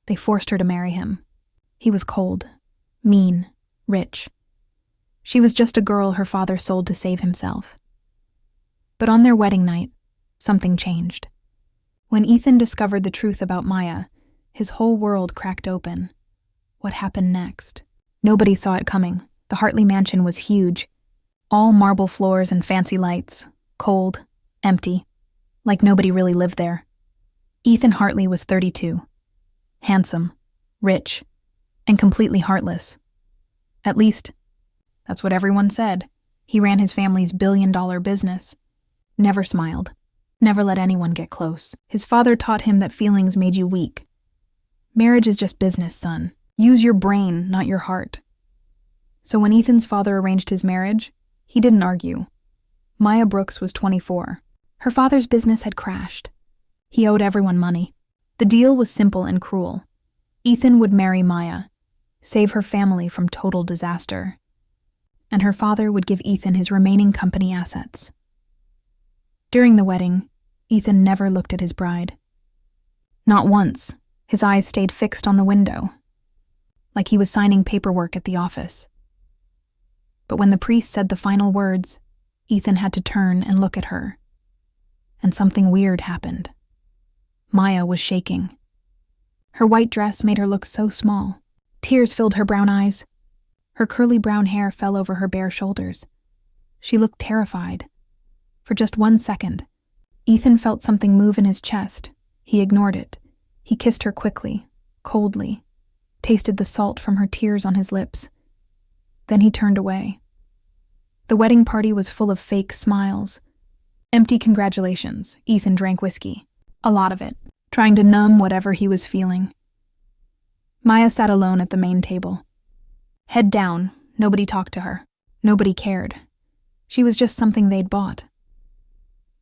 They forced her to marry him. He was cold, mean, rich. She was just a girl her father sold to save himself. But on their wedding night, something changed. When Ethan discovered the truth about Maya, his whole world cracked open. What happened next? Nobody saw it coming. The Hartley mansion was huge. All marble floors and fancy lights. Cold, empty, like nobody really lived there. Ethan Hartley was 32. Handsome, rich, and completely heartless. At least, that's what everyone said. He ran his family's billion-dollar business. Never smiled. Never let anyone get close. His father taught him that feelings made you weak. Marriage is just business, son. Use your brain, not your heart. So when Ethan's father arranged his marriage, he didn't argue. Maya Brooks was 24. Her father's business had crashed. He owed everyone money. The deal was simple and cruel. Ethan would marry Maya, save her family from total disaster, and her father would give Ethan his remaining company assets. During the wedding, Ethan never looked at his bride. Not once. His eyes stayed fixed on the window, like he was signing paperwork at the office. But when the priest said the final words, Ethan had to turn and look at her. And something weird happened. Maya was shaking. Her white dress made her look so small. Tears filled her brown eyes. Her curly brown hair fell over her bare shoulders. She looked terrified. For just 1 second, Ethan felt something move in his chest. He ignored it. He kissed her quickly, coldly, tasted the salt from her tears on his lips. Then he turned away. The wedding party was full of fake smiles. Empty congratulations. Ethan drank whiskey. A lot of it, trying to numb whatever he was feeling. Maya sat alone at the main table. Head down, nobody talked to her. Nobody cared. She was just something they'd bought.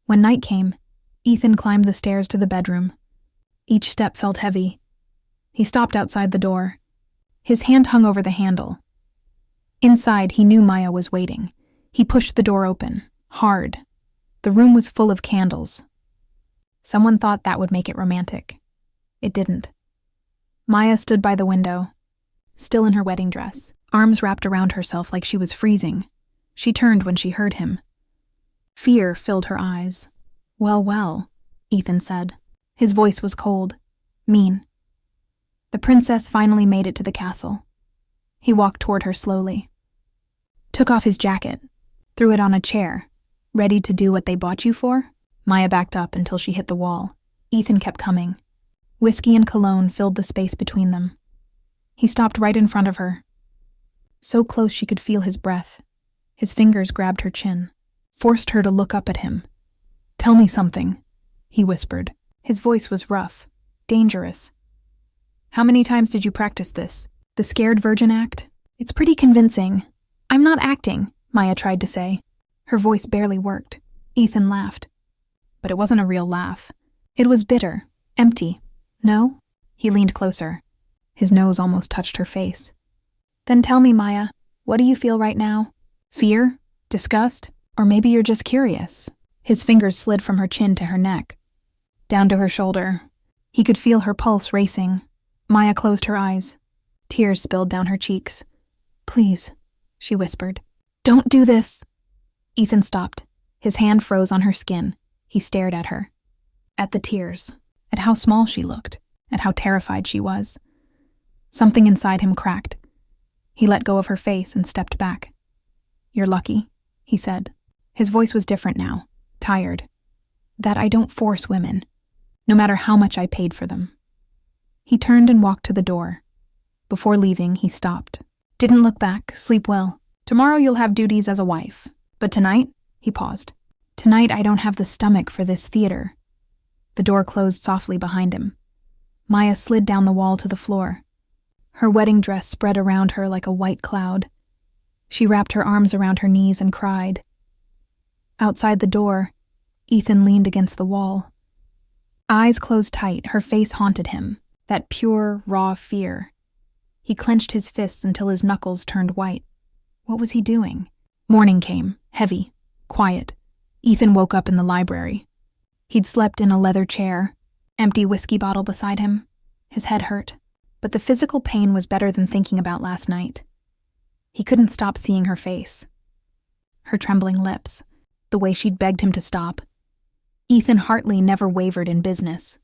When night came, Ethan climbed the stairs to the bedroom. Each step felt heavy. He stopped outside the door. His hand hung over the handle. Inside, he knew Maya was waiting. He pushed the door open, hard. The room was full of candles. Someone thought that would make it romantic. It didn't. Maya stood by the window, still in her wedding dress, arms wrapped around herself like she was freezing. She turned when she heard him. Fear filled her eyes. Well, Ethan said. His voice was cold, mean. The princess finally made it to the castle. He walked toward her slowly. Took off his jacket, threw it on a chair. Ready to do what they bought you for? Maya backed up until she hit the wall. Ethan kept coming. Whiskey and cologne filled the space between them. He stopped right in front of her. So close she could feel his breath. His fingers grabbed her chin, forced her to look up at him. Tell me something, he whispered. His voice was rough, dangerous. How many times did you practice this? The scared virgin act? It's pretty convincing. I'm not acting, Maya tried to say. Her voice barely worked. Ethan laughed. But it wasn't a real laugh. It was bitter, empty. No? He leaned closer. His nose almost touched her face. Then tell me, Maya, what do you feel right now? Fear? Disgust? Or maybe you're just curious? His fingers slid from her chin to her neck, down to her shoulder. He could feel her pulse racing. Maya closed her eyes. Tears spilled down her cheeks. Please, she whispered. Don't do this. Ethan stopped. His hand froze on her skin. He stared at her. At the tears. At how small she looked. At how terrified she was. Something inside him cracked. He let go of her face and stepped back. You're lucky, he said. His voice was different now, tired. That I don't force women, no matter how much I paid for them. He turned and walked to the door. Before leaving, he stopped. Didn't look back. Sleep well. Tomorrow you'll have duties as a wife. But tonight, he paused. Tonight I don't have the stomach for this theater. The door closed softly behind him. Maya slid down the wall to the floor. Her wedding dress spread around her like a white cloud. She wrapped her arms around her knees and cried. Outside the door, Ethan leaned against the wall. Eyes closed tight, her face haunted him. That pure, raw fear. He clenched his fists until his knuckles turned white. What was he doing? Morning came, heavy, quiet. Ethan woke up in the library. He'd slept in a leather chair, empty whiskey bottle beside him. His head hurt. But the physical pain was better than thinking about last night. He couldn't stop seeing her face. Her trembling lips, the way she'd begged him to stop. Ethan Hartley never wavered in business.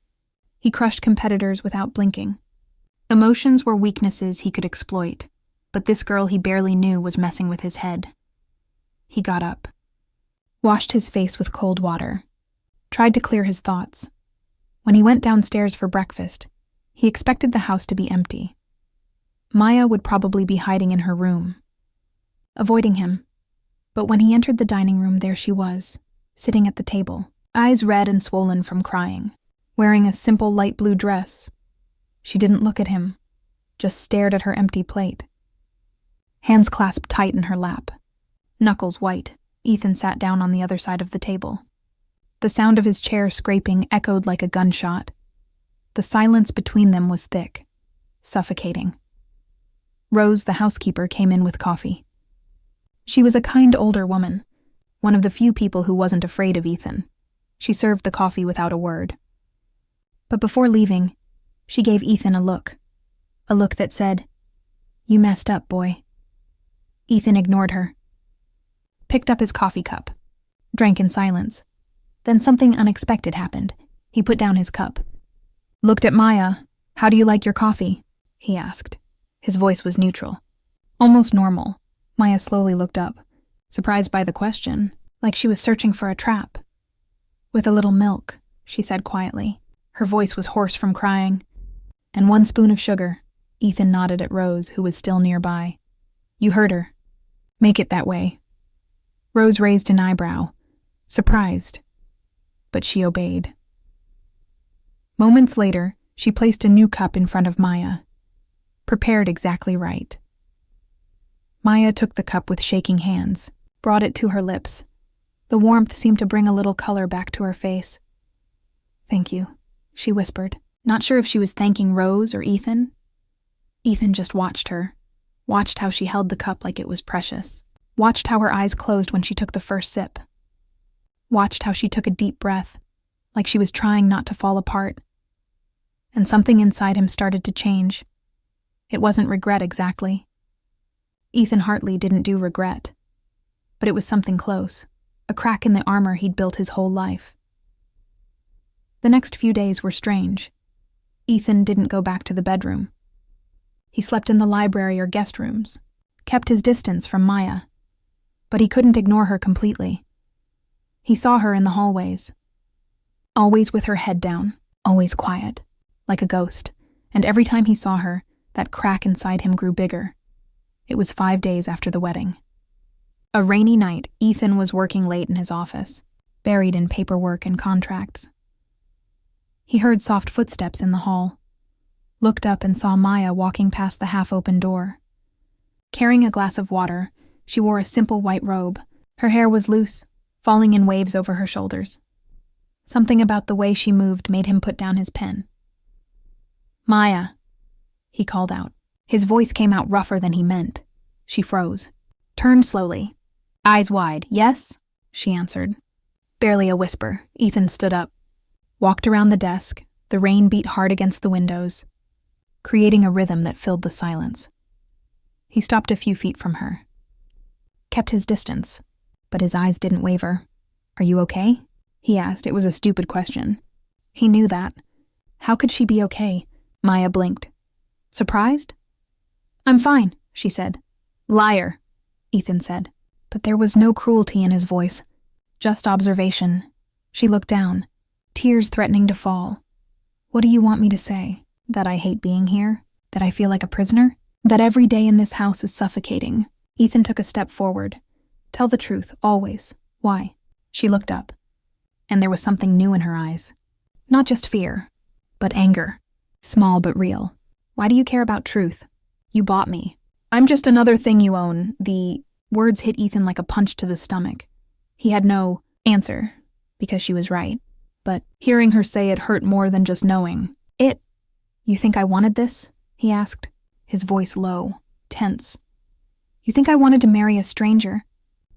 He crushed competitors without blinking. Emotions were weaknesses he could exploit, but this girl he barely knew was messing with his head. He got up, washed his face with cold water, tried to clear his thoughts. When he went downstairs for breakfast, he expected the house to be empty. Maya would probably be hiding in her room, avoiding him. But when he entered the dining room, there she was, sitting at the table, eyes red and swollen from crying, wearing a simple light blue dress. She didn't look at him, just stared at her empty plate. Hands clasped tight in her lap, knuckles white. Ethan sat down on the other side of the table. The sound of his chair scraping echoed like a gunshot. The silence between them was thick, suffocating. Rose, the housekeeper, came in with coffee. She was a kind older woman, one of the few people who wasn't afraid of Ethan. She served the coffee without a word. But before leaving, she gave Ethan a look that said, "You messed up, boy." Ethan ignored her, picked up his coffee cup, drank in silence. Then something unexpected happened. He put down his cup, looked at Maya. "How do you like your coffee?" he asked. His voice was neutral, almost normal. Maya slowly looked up, surprised by the question, like she was searching for a trap. "With a little milk," she said quietly. Her voice was hoarse from crying. "And 1 spoon of sugar." Ethan nodded at Rose, who was still nearby. "You heard her. Make it that way." Rose raised an eyebrow, surprised, but she obeyed. Moments later, she placed a new cup in front of Maya, prepared exactly right. Maya took the cup with shaking hands, brought it to her lips. The warmth seemed to bring a little color back to her face. "Thank you," she whispered, not sure if she was thanking Rose or Ethan. Ethan just watched her, watched how she held the cup like it was precious, watched how her eyes closed when she took the first sip, watched how she took a deep breath, like she was trying not to fall apart. And something inside him started to change. It wasn't regret exactly. Ethan Hartley didn't do regret, but it was something close, a crack in the armor he'd built his whole life. The next few days were strange. Ethan didn't go back to the bedroom. He slept in the library or guest rooms, kept his distance from Maya, but he couldn't ignore her completely. He saw her in the hallways, always with her head down, always quiet, like a ghost, and every time he saw her, that crack inside him grew bigger. It was 5 days after the wedding. A rainy night, Ethan was working late in his office, buried in paperwork and contracts. He heard soft footsteps in the hall, looked up and saw Maya walking past the half-open door. Carrying a glass of water, she wore a simple white robe. Her hair was loose, falling in waves over her shoulders. Something about the way she moved made him put down his pen. "Maya," he called out. His voice came out rougher than he meant. She froze, turned slowly, eyes wide. "Yes?" she answered. Barely a whisper, Ethan stood up, walked around the desk. The rain beat hard against the windows, creating a rhythm that filled the silence. He stopped a few feet from her, kept his distance, but his eyes didn't waver. "Are you okay?" he asked. It was a stupid question. He knew that. How could she be okay? Maya blinked. "Surprised?" "I'm fine," she said. "Liar," Ethan said. But there was no cruelty in his voice, just observation. She looked down, tears threatening to fall. "What do you want me to say? That I hate being here? That I feel like a prisoner? That every day in this house is suffocating?" Ethan took a step forward. "Tell the truth, always. Why?" She looked up, and there was something new in her eyes. Not just fear, but anger. Small but real. "Why do you care about truth? You bought me. I'm just another thing you own." The words hit Ethan like a punch to the stomach. He had no answer, because she was right. But hearing her say it hurt more than just knowing. "You think I wanted this?" he asked, his voice low, tense. "You think I wanted to marry a stranger?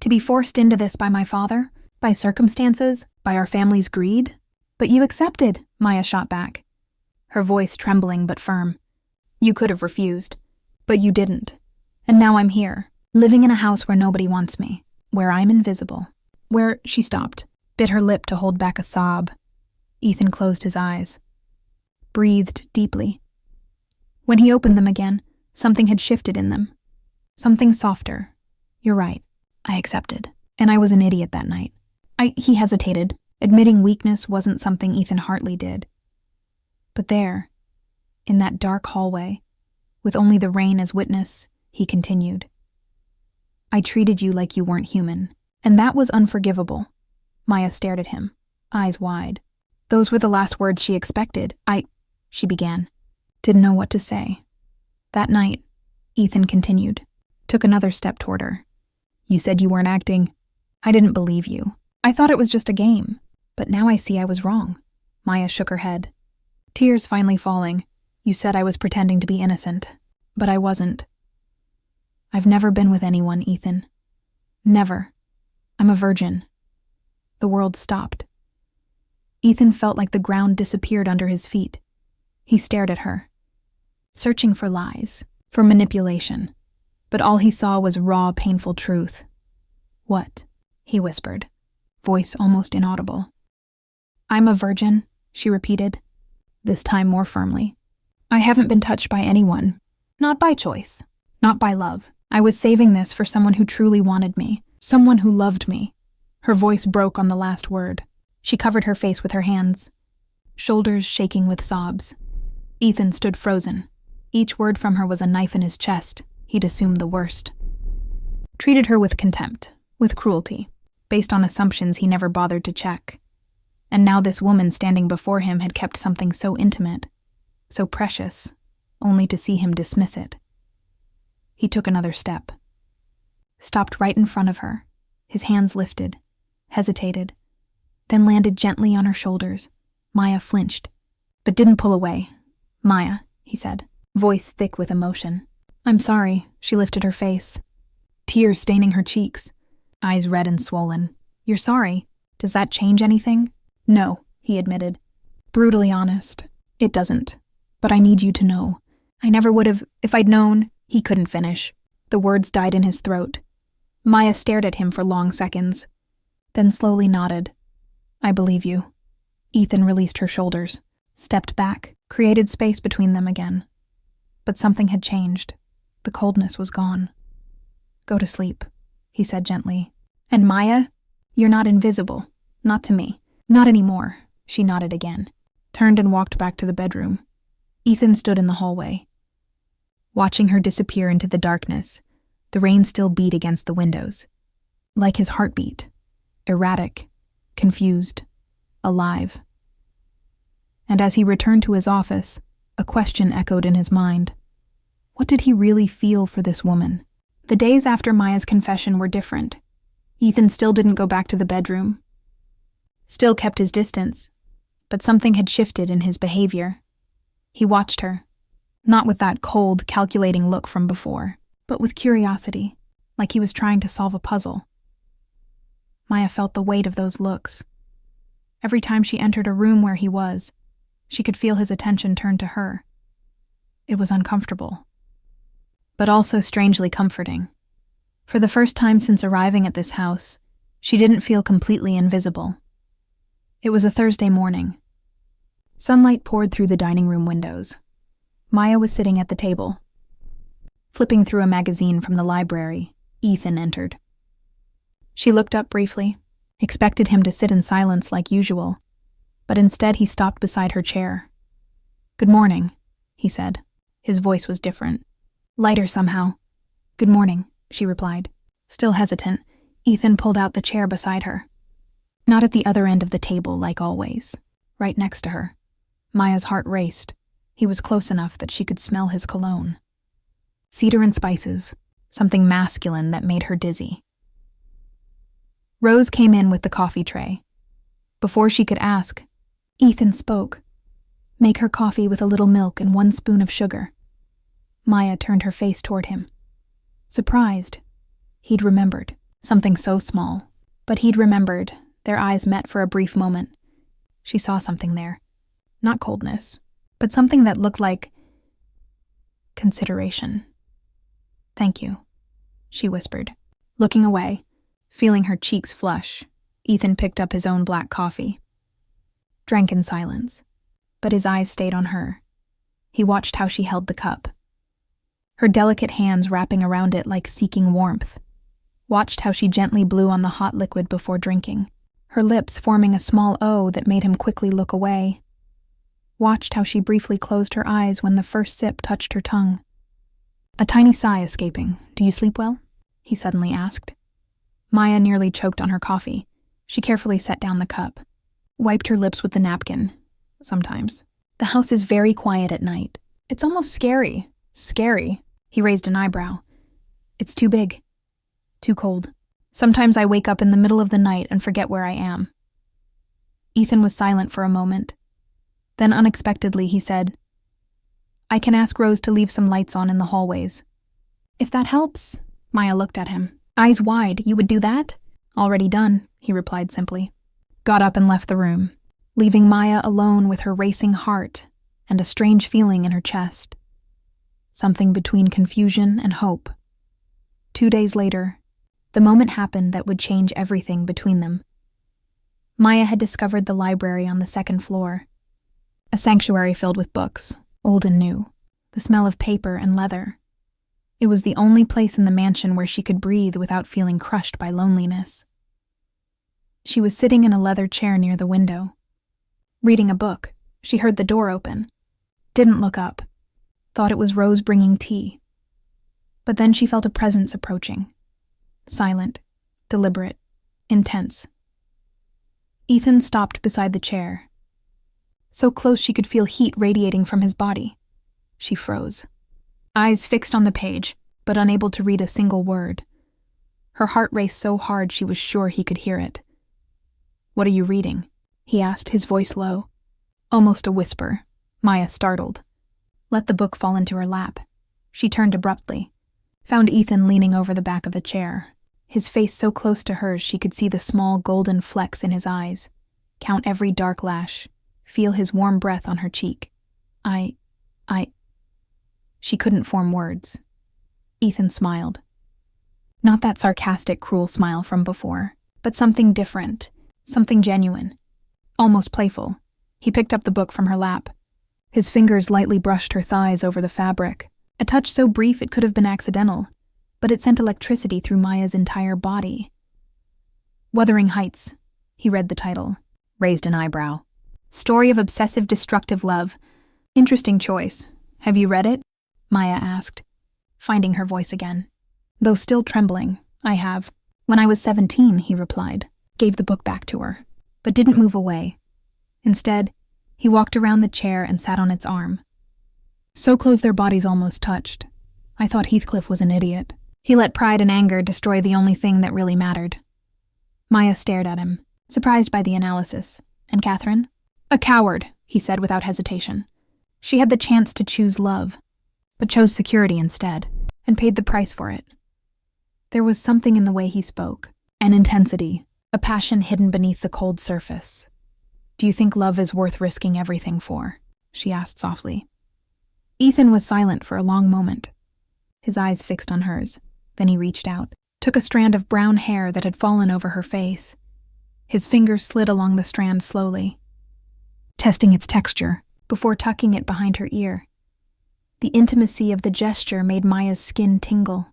To be forced into this by my father? By circumstances? By our family's greed? But you accepted," Maya shot back, her voice trembling but firm. You could have refused, but you didn't. And now I'm here, living in a house where nobody wants me, where I'm invisible, where—" She stopped, bit her lip to hold back a sob. Ethan closed his eyes, breathed deeply. When he opened them again, something had shifted in them. Something softer. "You're right," I accepted. "And I was an idiot that night." He hesitated. Admitting weakness wasn't something Ethan Hartley did. But there, in that dark hallway, with only the rain as witness, he continued. "I treated you like you weren't human, and that was unforgivable." Maya stared at him, eyes wide. Those were the last words she expected. She began. Didn't know what to say. That night, Ethan continued, took another step toward her. "You said you weren't acting. I didn't believe you. I thought it was just a game. But now I see I was wrong." Maya shook her head, tears finally falling. "You said I was pretending to be innocent, but I wasn't. I've never been with anyone, Ethan. Never. I'm a virgin." The world stopped. Ethan felt like the ground disappeared under his feet. He stared at her, searching for lies, for manipulation, but all he saw was raw, painful truth. "What?" he whispered, voice almost inaudible. "I'm a virgin," she repeated, this time more firmly. "I haven't been touched by anyone, not by choice, not by love. I was saving this for someone who truly wanted me, someone who loved me." Her voice broke on the last word. She covered her face with her hands, shoulders shaking with sobs. Ethan stood frozen. Each word from her was a knife in his chest. He'd assumed the worst. Treated her with contempt, with cruelty, based on assumptions he never bothered to check. And now this woman standing before him had kept something so intimate, so precious, only to see him dismiss it. He took another step. Stopped right in front of her, his hands lifted, hesitated, then landed gently on her shoulders. Maya flinched, but didn't pull away. "Maya," he said, voice thick with emotion. "I'm sorry." She lifted her face, tears staining her cheeks, eyes red and swollen. "You're sorry? Does that change anything?" "No," he admitted, brutally honest. "It doesn't. But I need you to know. I never would have, if I'd known." He couldn't finish. The words died in his throat. Maya stared at him for long seconds, then slowly nodded. "I believe you." Ethan released her shoulders, stepped back, created space between them again. But something had changed. The coldness was gone. "Go to sleep," he said gently. "And Maya, you're not invisible. Not to me. Not anymore." She nodded again, turned and walked back to the bedroom. Ethan stood in the hallway, watching her disappear into the darkness. The rain still beat against the windows, like his heartbeat, erratic, confused, alive. And as he returned to his office, a question echoed in his mind. What did he really feel for this woman? The days after Maya's confession were different. Ethan still didn't go back to the bedroom, still kept his distance, but something had shifted in his behavior. He watched her, not with that cold, calculating look from before, but with curiosity, like he was trying to solve a puzzle. Maya felt the weight of those looks. Every time she entered a room where he was, she could feel his attention turn to her. It was uncomfortable, but also strangely comforting. For the first time since arriving at this house, she didn't feel completely invisible. It was a Thursday morning. Sunlight poured through the dining room windows. Maya was sitting at the table. Flipping through a magazine from the library, Ethan entered. She looked up briefly, expected him to sit in silence like usual, but instead he stopped beside her chair. "Good morning," he said. His voice was different, lighter somehow. "Good morning," she replied. Still hesitant, Ethan pulled out the chair beside her. Not at the other end of the table, like always, right next to her. Maya's heart raced. He was close enough that she could smell his cologne. Cedar and spices, something masculine that made her dizzy. Rose came in with the coffee tray. Before she could ask, Ethan spoke. "Make her coffee with a little milk and 1 spoon of sugar." Maya turned her face toward him. Surprised. He'd remembered. Something so small. But he'd remembered. Their eyes met for a brief moment. She saw something there. Not coldness, but something that looked like... consideration. "Thank you," she whispered. Looking away, feeling her cheeks flush, Ethan picked up his own black coffee. Drank in silence, but his eyes stayed on her. He watched how she held the cup, her delicate hands wrapping around it like seeking warmth. Watched how she gently blew on the hot liquid before drinking, her lips forming a small O that made him quickly look away. Watched how she briefly closed her eyes when the first sip touched her tongue. A tiny sigh escaping. "Do you sleep well?" he suddenly asked. Maya nearly choked on her coffee. She carefully set down the cup, wiped her lips with the napkin. "Sometimes. The house is very quiet at night. It's almost scary." "Scary?" He raised an eyebrow. "It's too big. Too cold. Sometimes I wake up in the middle of the night and forget where I am." Ethan was silent for a moment. Then unexpectedly he said, "I can ask Rose to leave some lights on in the hallways." "If that helps." Maya looked at him, eyes wide. "You would do that?" "Already done," he replied simply. Got up and left the room, leaving Maya alone with her racing heart and a strange feeling in her chest. Something between confusion and hope. 2 days later, the moment happened that would change everything between them. Maya had discovered the library on the second floor. A sanctuary filled with books, old and new, the smell of paper and leather. It was the only place in the mansion where she could breathe without feeling crushed by loneliness. She was sitting in a leather chair near the window. Reading a book, she heard the door open. Didn't look up. Thought it was Rose bringing tea. But then she felt a presence approaching. Silent, deliberate, intense. Ethan stopped beside the chair. So close she could feel heat radiating from his body. She froze. Eyes fixed on the page, but unable to read a single word. Her heart raced so hard she was sure he could hear it. "What are you reading?" he asked, his voice low. Almost a whisper. Maya startled. Let the book fall into her lap. She turned abruptly. Found Ethan leaning over the back of the chair, his face so close to hers she could see the small golden flecks in his eyes, count every dark lash, feel his warm breath on her cheek. I... She couldn't form words. Ethan smiled. Not that sarcastic, cruel smile from before, but something different, something genuine, almost playful. He picked up the book from her lap. His fingers lightly brushed her thighs over the fabric, a touch so brief it could have been accidental, but it sent electricity through Maya's entire body. Wuthering Heights, he read the title, raised an eyebrow. Story of obsessive destructive love. Interesting choice. Have you read it? Maya asked, finding her voice again. Though still trembling, "I have. When I was 17, he replied, gave the book back to her, but didn't move away. Instead, he walked around the chair and sat on its arm. So close their bodies almost touched. I thought Heathcliff was an idiot. He let pride and anger destroy the only thing that really mattered." Maya stared at him, surprised by the analysis. "And Catherine?" "A coward," he said without hesitation. "She had the chance to choose love, but chose security instead, and paid the price for it." There was something in the way he spoke, an intensity, a passion hidden beneath the cold surface. "Do you think love is worth risking everything for?" she asked softly. Ethan was silent for a long moment, his eyes fixed on hers. Then he reached out, took a strand of brown hair that had fallen over her face. His fingers slid along the strand slowly, testing its texture before tucking it behind her ear. The intimacy of the gesture made Maya's skin tingle.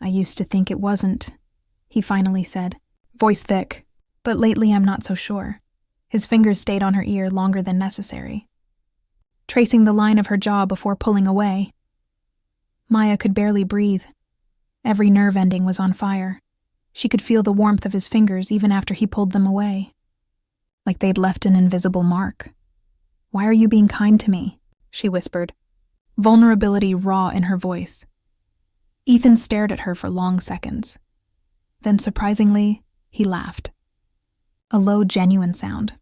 "I used to think it wasn't," he finally said, voice thick, "but lately I'm not so sure." His fingers stayed on her ear longer than necessary, tracing the line of her jaw before pulling away. Maya could barely breathe. Every nerve ending was on fire. She could feel the warmth of his fingers even after he pulled them away, like they'd left an invisible mark. "Why are you being kind to me?" she whispered, vulnerability raw in her voice. Ethan stared at her for long seconds. Then, surprisingly, he laughed. A low, genuine sound.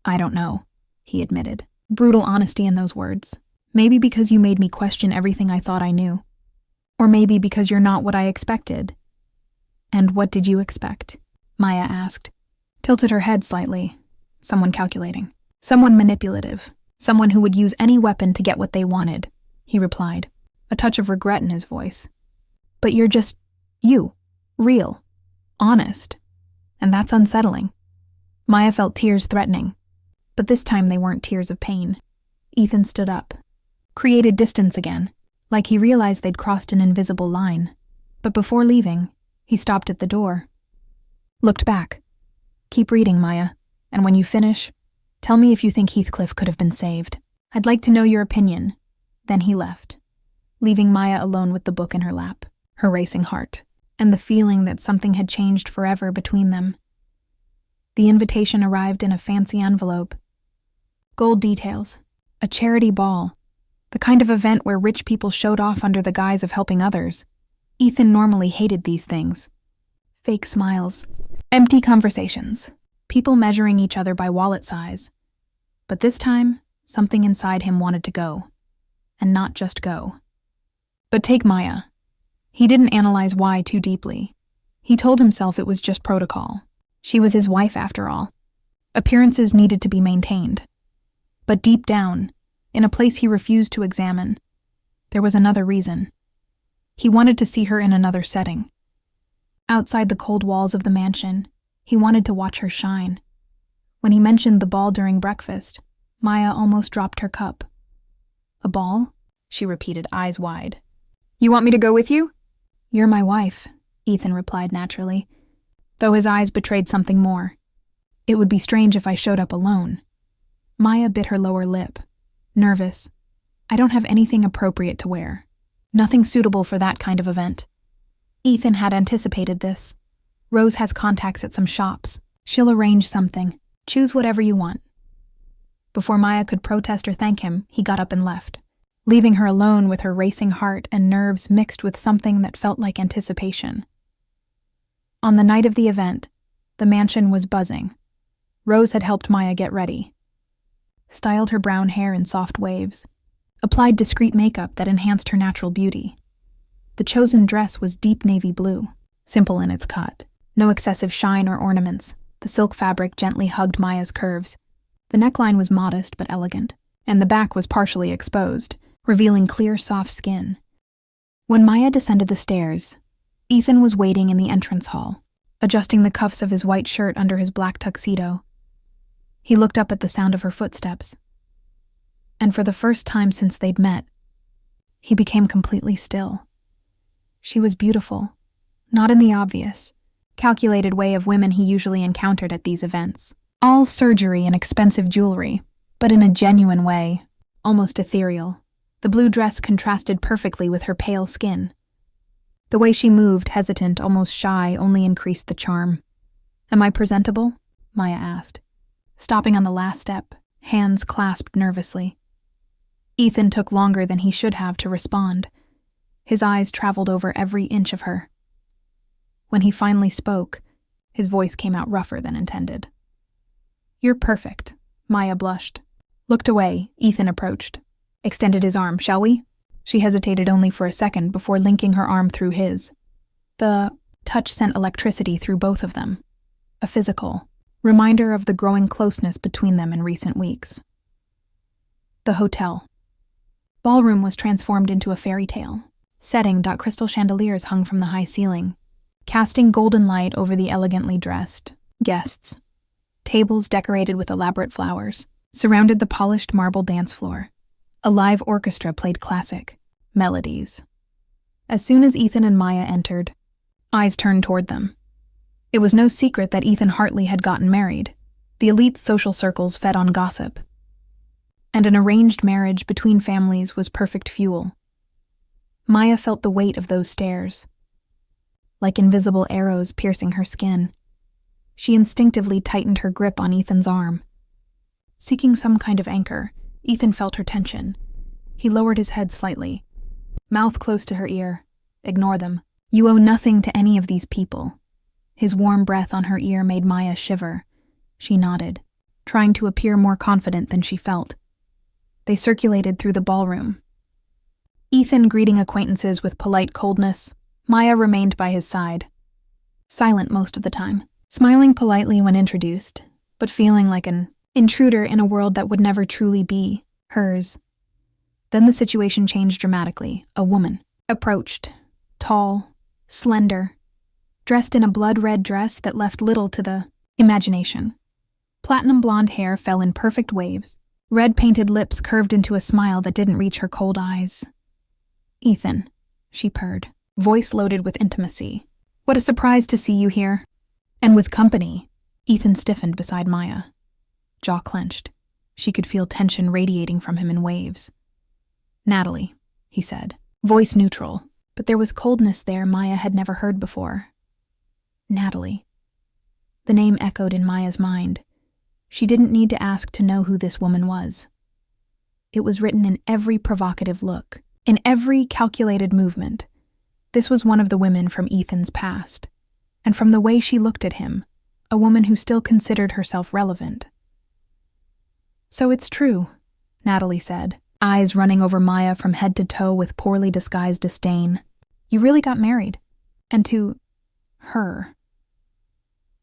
"I don't know," he admitted. Brutal honesty in those words. "Maybe because you made me question everything I thought I knew. Or maybe because you're not what I expected." "And what did you expect?" Maya asked, tilted her head slightly. "Someone calculating. Someone manipulative. Someone who would use any weapon to get what they wanted," he replied, a touch of regret in his voice. But you're just you, real, honest, and that's unsettling. Maya felt tears threatening, but this time they weren't tears of pain. Ethan stood up, created distance again, like he realized they'd crossed an invisible line. But before leaving, he stopped at the door. Looked back. Keep reading, Maya, and when you finish, tell me if you think Heathcliff could have been saved. I'd like to know your opinion. Then he left, leaving Maya alone with the book in her lap, her racing heart, and the feeling that something had changed forever between them. The invitation arrived in a fancy envelope. Gold details, a charity ball, the kind of event where rich people showed off under the guise of helping others. Ethan normally hated these things. Fake smiles, empty conversations, people measuring each other by wallet size. But this time, something inside him wanted to go. And not just go. But take Maya. He didn't analyze why too deeply. He told himself it was just protocol. She was his wife after all. Appearances needed to be maintained. But deep down, in a place he refused to examine, there was another reason. He wanted to see her in another setting. Outside the cold walls of the mansion, he wanted to watch her shine. When he mentioned the ball during breakfast, Maya almost dropped her cup. A ball? She repeated, eyes wide. You want me to go with you? You're my wife, Ethan replied naturally, though his eyes betrayed something more. It would be strange if I showed up alone. Maya bit her lower lip. Nervous. I don't have anything appropriate to wear. Nothing suitable for that kind of event. Ethan had anticipated this. Rose has contacts at some shops. She'll arrange something. Choose whatever you want. Before Maya could protest or thank him, he got up and left, leaving her alone with her racing heart and nerves mixed with something that felt like anticipation. On the night of the event, the mansion was buzzing. Rose had helped Maya get ready. Styled her brown hair in soft waves. Applied discreet makeup that enhanced her natural beauty. The chosen dress was deep navy blue, simple in its cut. No excessive shine or ornaments. The silk fabric gently hugged Maya's curves. The neckline was modest but elegant, and the back was partially exposed, revealing clear, soft skin. When Maya descended the stairs, Ethan was waiting in the entrance hall, adjusting the cuffs of his white shirt under his black tuxedo. He looked up at the sound of her footsteps. And for the first time since they'd met, he became completely still. She was beautiful, not in the obvious, calculated way of women he usually encountered at these events. All surgery and expensive jewelry, but in a genuine way, almost ethereal. The blue dress contrasted perfectly with her pale skin. The way she moved, hesitant, almost shy, only increased the charm. Am I presentable? Maya asked, stopping on the last step, hands clasped nervously. Ethan took longer than he should have to respond. His eyes traveled over every inch of her. When he finally spoke, his voice came out rougher than intended. You're perfect, Maya blushed. Looked away, Ethan approached. Extended his arm, shall we? She hesitated only for a second before linking her arm through his. The touch sent electricity through both of them. A physical reminder of the growing closeness between them in recent weeks. The hotel. Ballroom was transformed into a fairy tale. Setting, crystal chandeliers hung from the high ceiling, casting golden light over the elegantly dressed guests. Tables decorated with elaborate flowers surrounded the polished marble dance floor. A live orchestra played classic melodies. As soon as Ethan and Maya entered, eyes turned toward them. It was no secret that Ethan Hartley had gotten married. The elite social circles fed on gossip. And an arranged marriage between families was perfect fuel. Maya felt the weight of those stares, like invisible arrows piercing her skin. She instinctively tightened her grip on Ethan's arm. Seeking some kind of anchor, Ethan felt her tension. He lowered his head slightly, mouth close to her ear. Ignore them. You owe nothing to any of these people. His warm breath on her ear made Maya shiver. She nodded, trying to appear more confident than she felt. They circulated through the ballroom. Ethan greeting acquaintances with polite coldness. Maya remained by his side, silent most of the time, smiling politely when introduced, but feeling like an intruder in a world that would never truly be hers. Then the situation changed dramatically. A woman approached, tall, slender, dressed in a blood-red dress that left little to the imagination. Platinum blonde hair fell in perfect waves. Red-painted lips curved into a smile that didn't reach her cold eyes. "Ethan," she purred, voice loaded with intimacy. "What a surprise to see you here. And with company." Ethan stiffened beside Maya. Jaw clenched. She could feel tension radiating from him in waves. "Natalie," he said, voice neutral, but there was coldness there Maya had never heard before. Natalie. The name echoed in Maya's mind. She didn't need to ask to know who this woman was. It was written in every provocative look, in every calculated movement. This was one of the women from Ethan's past, and from the way she looked at him, a woman who still considered herself relevant. "So it's true," Natalie said, eyes running over Maya from head to toe with poorly disguised disdain. "You really got married. And to her."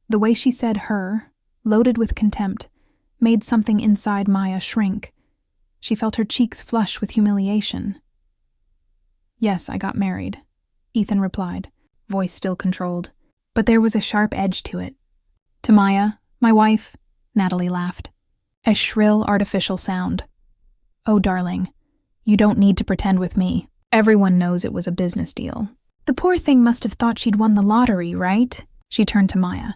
The way she said her, loaded with contempt, made something inside Maya shrink. She felt her cheeks flush with humiliation. "Yes, I got married," Ethan replied, voice still controlled, but there was a sharp edge to it. "To Maya, my wife," Natalie laughed. A shrill, artificial sound. "Oh, darling, you don't need to pretend with me. Everyone knows it was a business deal." "The poor thing must have thought she'd won the lottery, right?" She turned to Maya,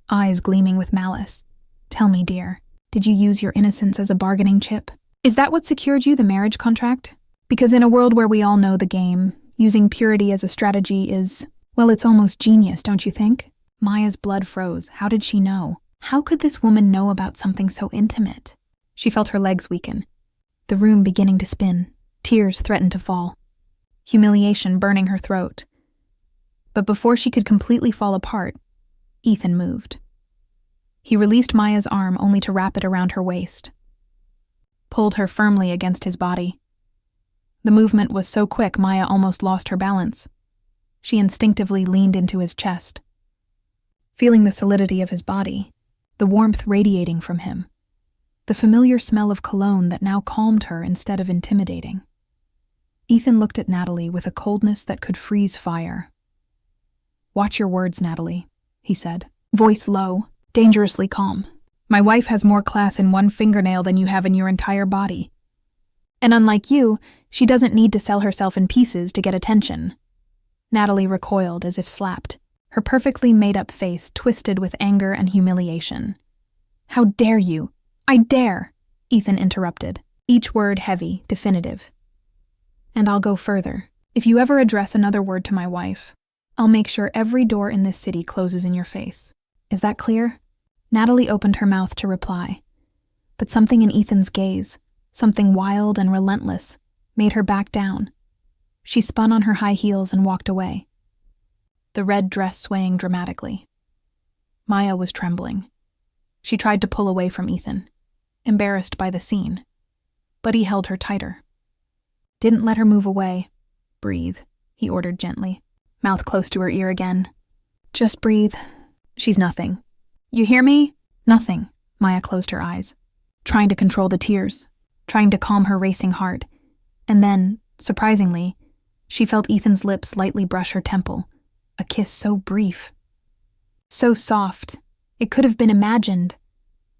eyes gleaming with malice. "Tell me, dear, did you use your innocence as a bargaining chip? Is that what secured you the marriage contract? Because in a world where we all know the game, using purity as a strategy is, well, it's almost genius, don't you think?" Maya's blood froze. How did she know? How could this woman know about something so intimate? She felt her legs weaken, the room beginning to spin. Tears threatened to fall, humiliation burning her throat. But before she could completely fall apart, Ethan moved. He released Maya's arm only to wrap it around her waist, pulled her firmly against his body. The movement was so quick Maya almost lost her balance. She instinctively leaned into his chest, feeling the solidity of his body, the warmth radiating from him, the familiar smell of cologne that now calmed her instead of intimidating. Ethan looked at Natalie with a coldness that could freeze fire. "Watch your words, Natalie," he said, voice low, dangerously calm. "My wife has more class in one fingernail than you have in your entire body. And unlike you, she doesn't need to sell herself in pieces to get attention." Natalie recoiled as if slapped, her perfectly made-up face twisted with anger and humiliation. "How dare you? I dare!" Ethan interrupted, each word heavy, definitive. "And I'll go further. If you ever address another word to my wife, I'll make sure every door in this city closes in your face. Is that clear?" Natalie opened her mouth to reply, but something in Ethan's gaze, something wild and relentless, made her back down. She spun on her high heels and walked away, the red dress swaying dramatically. Maya was trembling. She tried to pull away from Ethan, embarrassed by the scene, but he held her tighter. Didn't let her move away. "Breathe," he ordered gently, mouth close to her ear again. "Just breathe. She's nothing. You hear me? Nothing." Maya closed her eyes, trying to control the tears, trying to calm her racing heart. And then, surprisingly, she felt Ethan's lips lightly brush her temple, a kiss so brief, so soft, it could have been imagined,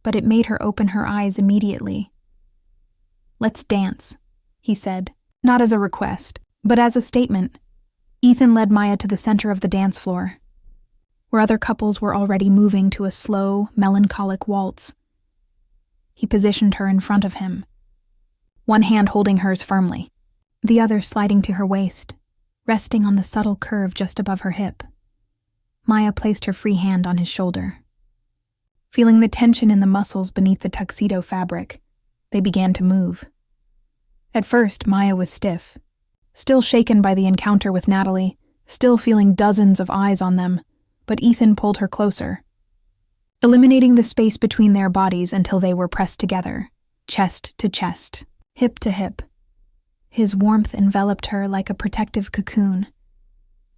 but it made her open her eyes immediately. "Let's dance," he said, not as a request, but as a statement. Ethan led Maya to the center of the dance floor, where other couples were already moving to a slow, melancholic waltz. He positioned her in front of him, one hand holding hers firmly, the other sliding to her waist, resting on the subtle curve just above her hip. Maya placed her free hand on his shoulder. Feeling the tension in the muscles beneath the tuxedo fabric, they began to move. At first, Maya was stiff, still shaken by the encounter with Natalie, still feeling dozens of eyes on them, but Ethan pulled her closer, eliminating the space between their bodies until they were pressed together, chest to chest, hip to hip. His warmth enveloped her like a protective cocoon,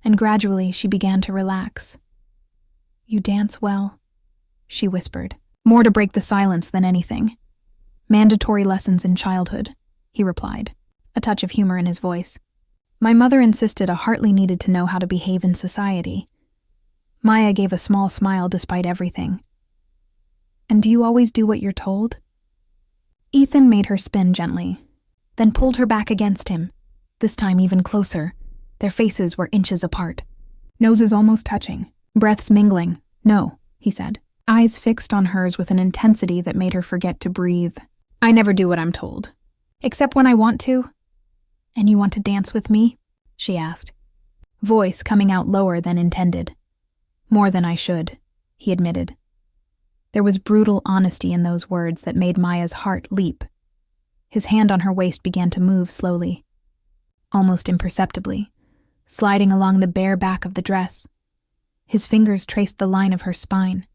and gradually she began to relax. "You dance well," she whispered, more to break the silence than anything. "Mandatory lessons in childhood," he replied, a touch of humor in his voice. My mother insisted a Hartley needed to know how to behave in society. Maya gave a small smile despite everything. And do you always do what you're told? Ethan made her spin gently, then pulled her back against him, this time even closer. Their faces were inches apart. Noses almost touching, breaths mingling. No, he said, eyes fixed on hers with an intensity that made her forget to breathe. I never do what I'm told. Except when I want to. And you want to dance with me? She asked, voice coming out lower than intended. More than I should, he admitted. There was brutal honesty in those words that made Maya's heart leap. His hand on her waist began to move slowly, almost imperceptibly, sliding along the bare back of the dress. His fingers traced the line of her spine.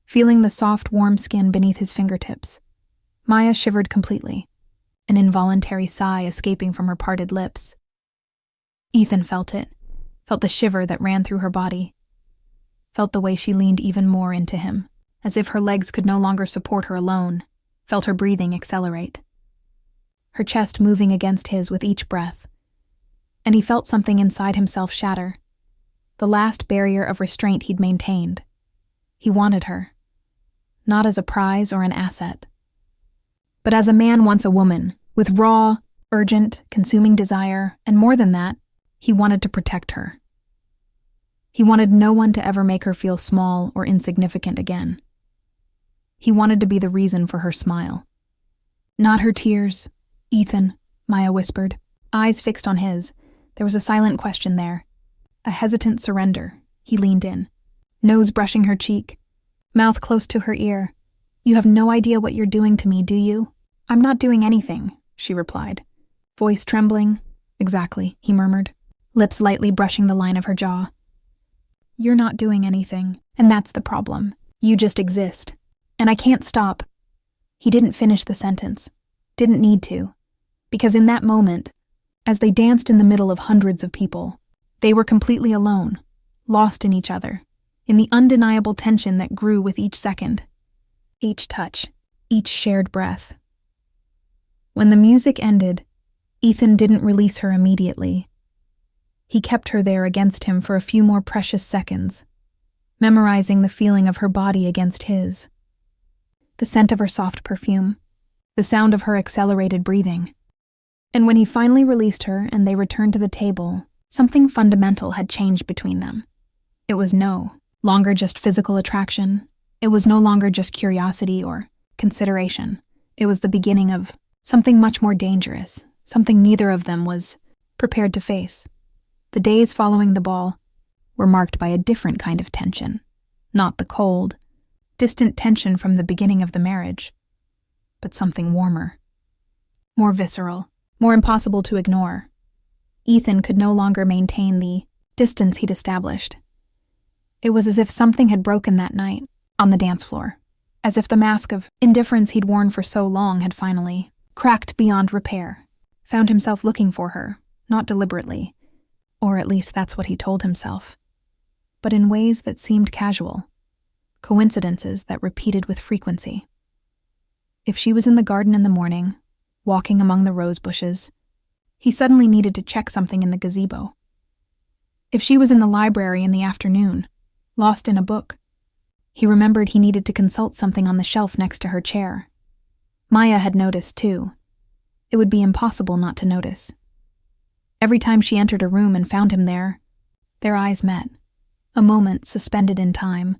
Feeling the soft, warm skin beneath his fingertips, Maya shivered completely, an involuntary sigh escaping from her parted lips. Ethan felt it, felt the shiver that ran through her body, felt the way she leaned even more into him, as if her legs could no longer support her alone, felt her breathing accelerate, her chest moving against his with each breath. And he felt something inside himself shatter, the last barrier of restraint he'd maintained. He wanted her, not as a prize or an asset, but as a man wants a woman, with raw, urgent, consuming desire, and more than that, he wanted to protect her. He wanted no one to ever make her feel small or insignificant again. He wanted to be the reason for her smile. Not her tears, Ethan, Maya whispered, eyes fixed on his. There was a silent question there, a hesitant surrender. He leaned in, nose brushing her cheek, mouth close to her ear. You have no idea what you're doing to me, do you? I'm not doing anything, she replied, voice trembling. Exactly, he murmured, lips lightly brushing the line of her jaw. You're not doing anything, and that's the problem. You just exist. And I can't stop. He didn't finish the sentence. Didn't need to. Because in that moment, as they danced in the middle of hundreds of people, they were completely alone, lost in each other, in the undeniable tension that grew with each second, each touch, each shared breath. When the music ended, Ethan didn't release her immediately. He kept her there against him for a few more precious seconds, memorizing the feeling of her body against his, the scent of her soft perfume, the sound of her accelerated breathing. And when he finally released her and they returned to the table, something fundamental had changed between them. It was no longer just physical attraction. It was no longer just curiosity or consideration. It was the beginning of something much more dangerous, something neither of them was prepared to face. The days following the ball were marked by a different kind of tension, not the cold, distant tension from the beginning of the marriage, but something warmer, more visceral, more impossible to ignore. Ethan could no longer maintain the distance he'd established. It was as if something had broken that night on the dance floor, as if the mask of indifference he'd worn for so long had finally cracked beyond repair, found himself looking for her, not deliberately, or at least that's what he told himself, but in ways that seemed casual, coincidences that repeated with frequency. If she was in the garden in the morning, walking among the rose bushes, he suddenly needed to check something in the gazebo. If she was in the library in the afternoon, lost in a book, he remembered he needed to consult something on the shelf next to her chair. Maya had noticed, too. It would be impossible not to notice. Every time she entered a room and found him there, their eyes met, a moment suspended in time,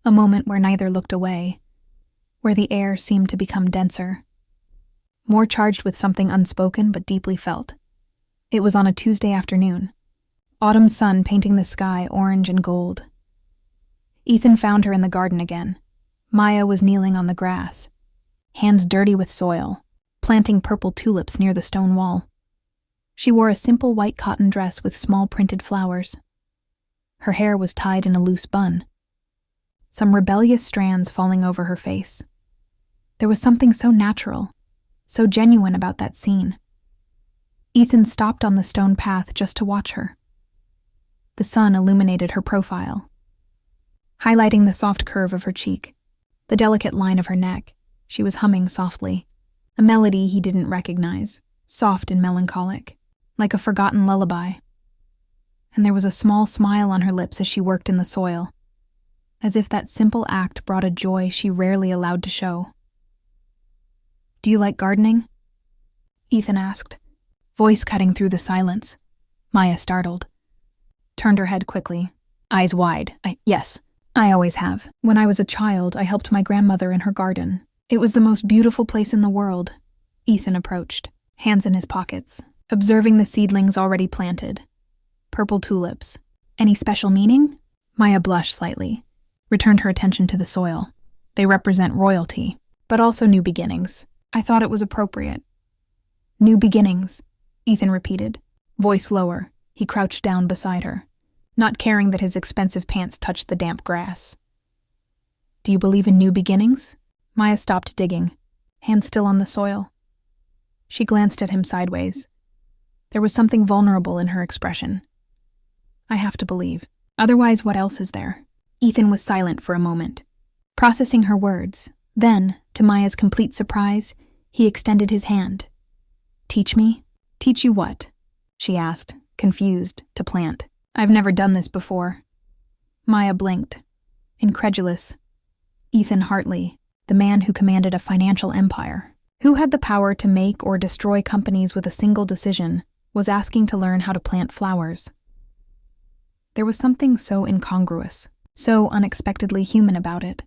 a moment where neither looked away, where the air seemed to become denser, more charged with something unspoken but deeply felt. It was on a Tuesday afternoon, autumn sun painting the sky orange and gold. Ethan found her in the garden again. Maya was kneeling on the grass, hands dirty with soil, planting purple tulips near the stone wall. She wore a simple white cotton dress with small printed flowers. Her hair was tied in a loose bun, some rebellious strands falling over her face. There was something so natural, so genuine about that scene. Ethan stopped on the stone path just to watch her. The sun illuminated her profile, highlighting the soft curve of her cheek, the delicate line of her neck. She was humming softly, a melody he didn't recognize, soft and melancholic, like a forgotten lullaby. And there was a small smile on her lips as she worked in the soil, as if that simple act brought a joy she rarely allowed to show. "Do you like gardening?" Ethan asked, voice cutting through the silence. Maya, startled, turned her head quickly, eyes wide. Yes, I always have. When I was a child, I helped my grandmother in her garden. It was the most beautiful place in the world." Ethan approached, hands in his pockets, observing the seedlings already planted. Purple tulips. "Any special meaning?" Maya blushed slightly, returned her attention to the soil. "They represent royalty, but also new beginnings. I thought it was appropriate." "New beginnings," Ethan repeated, voice lower. He crouched down beside her, not caring that his expensive pants touched the damp grass. "Do you believe in new beginnings?" Maya stopped digging, hand still on the soil. She glanced at him sideways. There was something vulnerable in her expression. "I have to believe. Otherwise, what else is there?" Ethan was silent for a moment, processing her words. Then, to Maya's complete surprise, he extended his hand. "Teach me?" "Teach you what?" she asked, confused, to plant. "I've never done this before." Maya blinked, incredulous. Ethan Hartley, the man who commanded a financial empire, who had the power to make or destroy companies with a single decision, was asking to learn how to plant flowers. There was something so incongruous, so unexpectedly human about it.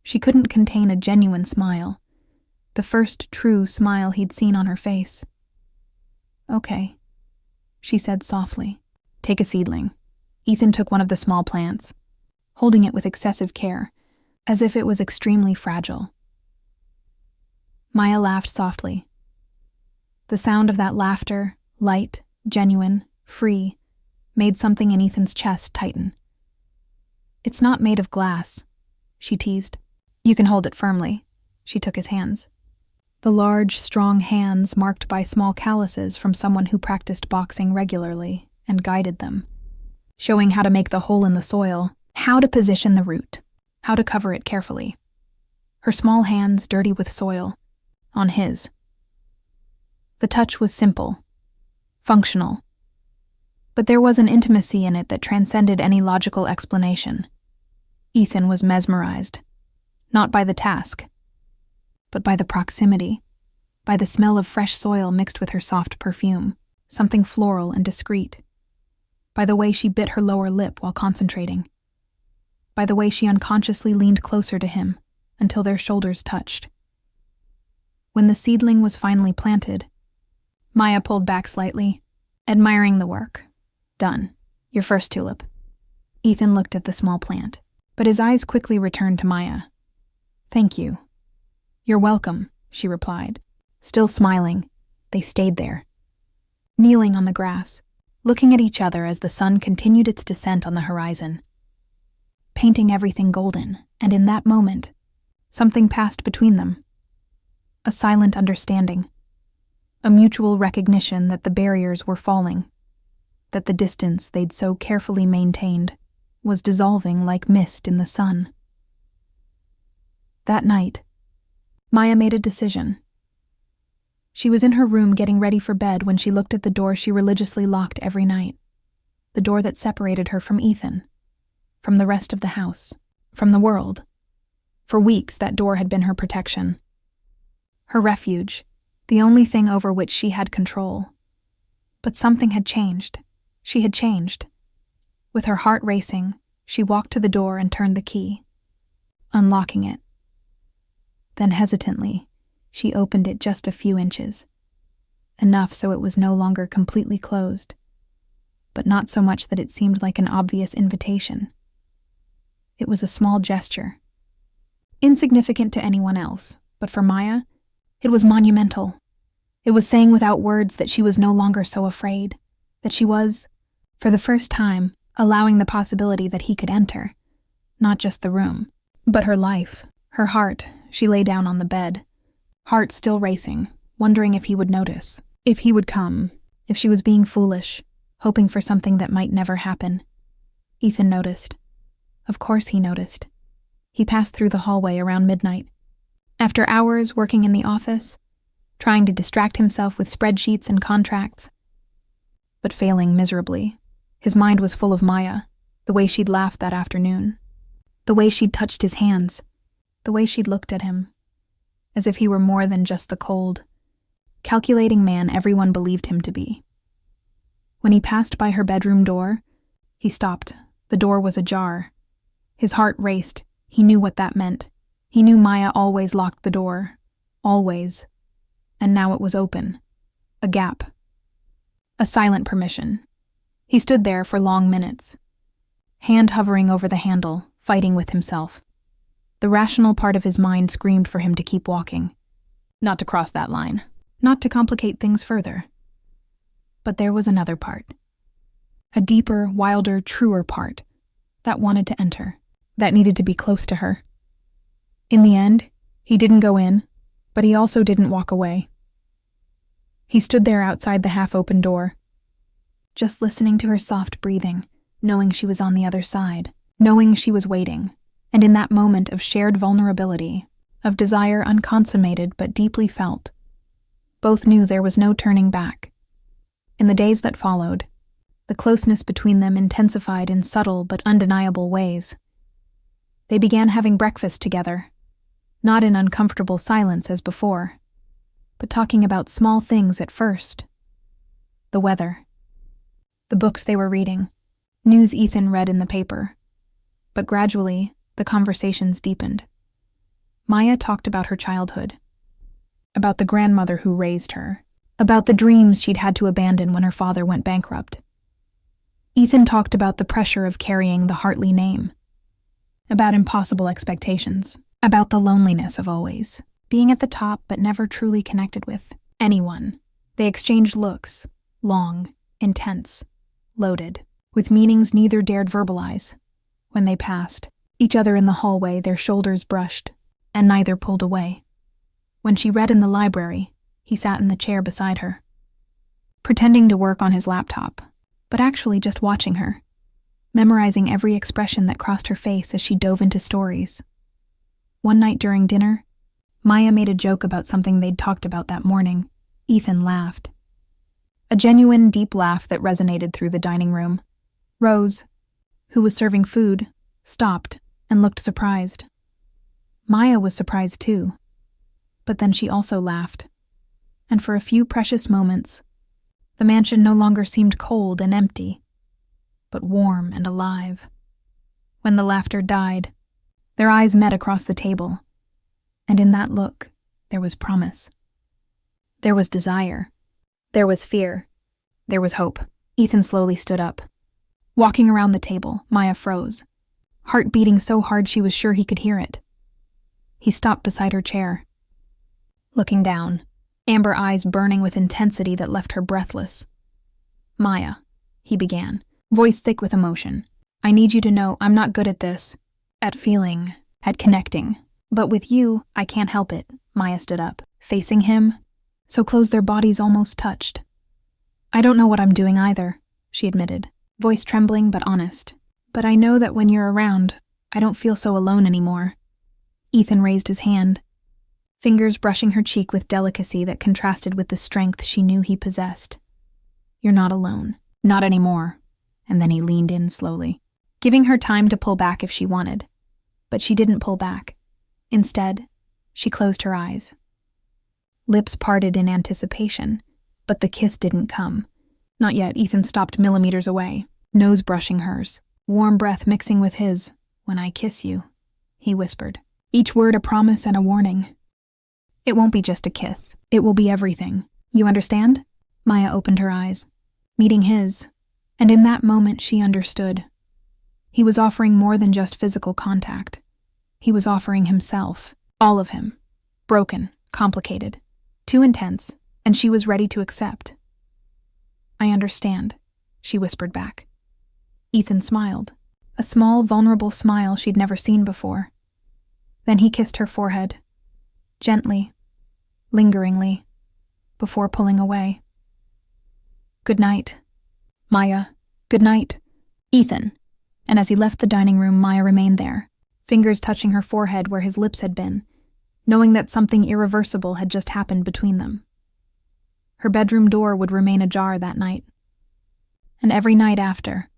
She couldn't contain a genuine smile, the first true smile he'd seen on her face. "Okay," she said softly. "Take a seedling." Ethan took one of the small plants, holding it with excessive care, as if it was extremely fragile. Maya laughed softly. The sound of that laughter, light, genuine, free, made something in Ethan's chest tighten. "It's not made of glass," she teased. "You can hold it firmly." She took his hands. The large, strong hands marked by small calluses from someone who practiced boxing regularly and guided them, showing how to make the hole in the soil, how to position the root, how to cover it carefully. Her small hands dirty with soil, on his. The touch was simple, functional, but there was an intimacy in it that transcended any logical explanation. Ethan was mesmerized, not by the task, but by the proximity, by the smell of fresh soil mixed with her soft perfume, something floral and discreet, by the way she bit her lower lip while concentrating, by the way she unconsciously leaned closer to him until their shoulders touched. When the seedling was finally planted, Maya pulled back slightly, admiring the work. "Done. Your first tulip." Ethan looked at the small plant, but his eyes quickly returned to Maya. "Thank you." "You're welcome," she replied. Still smiling, they stayed there, kneeling on the grass, looking at each other as the sun continued its descent on the horizon, painting everything golden, and in that moment, something passed between them. A silent understanding, a mutual recognition that the barriers were falling, that the distance they'd so carefully maintained was dissolving like mist in the sun. That night, Maya made a decision. She was in her room getting ready for bed when she looked at the door she religiously locked every night, the door that separated her from Ethan, from the rest of the house, from the world. For weeks, that door had been her protection, her refuge, the only thing over which she had control. But something had changed. She had changed. With her heart racing, she walked to the door and turned the key, unlocking it. Then hesitantly, she opened it just a few inches, enough so it was no longer completely closed, but not so much that it seemed like an obvious invitation. It was a small gesture, insignificant to anyone else, but for Maya, it was monumental. It was saying without words that she was no longer so afraid, that she was, for the first time, allowing the possibility that he could enter, not just the room, but her life, her heart. She lay down on the bed, heart still racing, wondering if he would notice, if he would come, if she was being foolish, hoping for something that might never happen. Ethan noticed. Of course he noticed. He passed through the hallway around midnight. After hours working in the office, trying to distract himself with spreadsheets and contracts, but failing miserably. His mind was full of Maya, the way she'd laughed that afternoon, the way she'd touched his hands, the way she'd looked at him, as if he were more than just the cold, calculating man everyone believed him to be. When he passed by her bedroom door, he stopped. The door was ajar. His heart raced. He knew what that meant. He knew Maya always locked the door. Always. And now it was open. A gap. A silent permission. He stood there for long minutes, hand hovering over the handle, fighting with himself. The rational part of his mind screamed for him to keep walking, not to cross that line, not to complicate things further. But there was another part. A deeper, wilder, truer part that wanted to enter, that needed to be close to her. In the end, he didn't go in, but he also didn't walk away. He stood there outside the half-open door, just listening to her soft breathing, knowing she was on the other side, knowing she was waiting, and in that moment of shared vulnerability, of desire unconsummated but deeply felt, both knew there was no turning back. In the days that followed, the closeness between them intensified in subtle but undeniable ways. They began having breakfast together, not in uncomfortable silence as before, but talking about small things at first. The weather, the books they were reading, news Ethan read in the paper. But gradually, the conversations deepened. Maya talked about her childhood, about the grandmother who raised her, about the dreams she'd had to abandon when her father went bankrupt. Ethan talked about the pressure of carrying the Hartley name, about impossible expectations, about the loneliness of always being at the top but never truly connected with anyone. They exchanged looks, long, intense, loaded, with meanings neither dared verbalize. When they passed each other in the hallway, their shoulders brushed, and neither pulled away. When she read in the library, he sat in the chair beside her, pretending to work on his laptop, but actually just watching her, memorizing every expression that crossed her face as she dove into stories. One night during dinner, Maya made a joke about something they'd talked about that morning. Ethan laughed. A genuine, deep laugh that resonated through the dining room. Rose, who was serving food, stopped and looked surprised. Maya was surprised too, but then she also laughed. And for a few precious moments, the mansion no longer seemed cold and empty, but warm and alive. When the laughter died, their eyes met across the table, and in that look, there was promise. There was desire. There was fear. There was hope. Ethan slowly stood up. Walking around the table, Maya froze, heart beating so hard she was sure he could hear it. He stopped beside her chair, looking down, amber eyes burning with intensity that left her breathless. "Maya," he began, voice thick with emotion, "I need you to know I'm not good at this, at feeling, at connecting. But with you, I can't help it." Maya stood up, facing him, so close their bodies almost touched. "I don't know what I'm doing either," she admitted, voice trembling but honest. "But I know that when you're around, I don't feel so alone anymore." Ethan raised his hand, fingers brushing her cheek with delicacy that contrasted with the strength she knew he possessed. "You're not alone. Not anymore." And then he leaned in slowly, giving her time to pull back if she wanted. But she didn't pull back. Instead, she closed her eyes. Lips parted in anticipation, but the kiss didn't come. Not yet. Ethan stopped millimeters away, nose brushing hers, warm breath mixing with his. "When I kiss you," he whispered, each word a promise and a warning. "It won't be just a kiss. It will be everything. You understand?" Maya opened her eyes, meeting his, and in that moment she understood. He was offering more than just physical contact. He was offering himself, all of him, broken, complicated, too intense, and she was ready to accept. "I understand," she whispered back. Ethan smiled, a small, vulnerable smile she'd never seen before. Then he kissed her forehead, gently, lingeringly, before pulling away. "Good night, Maya. Good night, Ethan." And as he left the dining room, Maya remained there, fingers touching her forehead where his lips had been, knowing that something irreversible had just happened between them. her bedroom door would remain ajar that night. And every night after,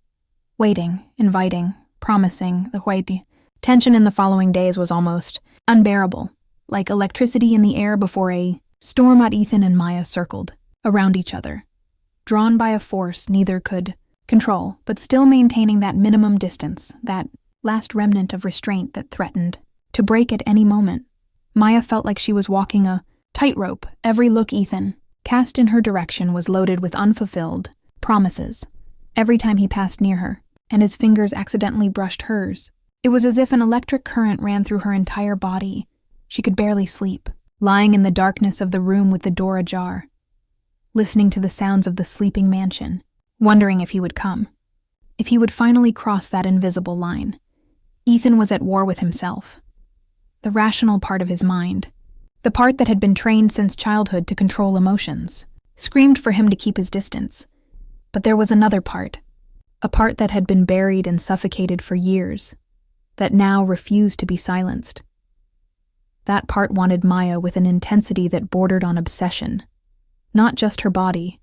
waiting, inviting, promising, the tension in the following days was almost unbearable, like electricity in the air before a storm. Ethan and Maya circled around each other, drawn by a force neither could control, but still maintaining that minimum distance, that last remnant of restraint that threatened to break at any moment. Maya felt like she was walking a tightrope. Every look Ethan cast in her direction was loaded with unfulfilled promises. Every time he passed near her, and his fingers accidentally brushed hers, it was as if an electric current ran through her entire body. She could barely sleep, lying in the darkness of the room with the door ajar, listening to the sounds of the sleeping mansion, wondering if he would come, if he would finally cross that invisible line. Ethan was at war with himself. The rational part of his mind, the part that had been trained since childhood to control emotions, screamed for him to keep his distance. But there was another part, a part that had been buried and suffocated for years, that now refused to be silenced. That part wanted Maya with an intensity that bordered on obsession. Not just her body,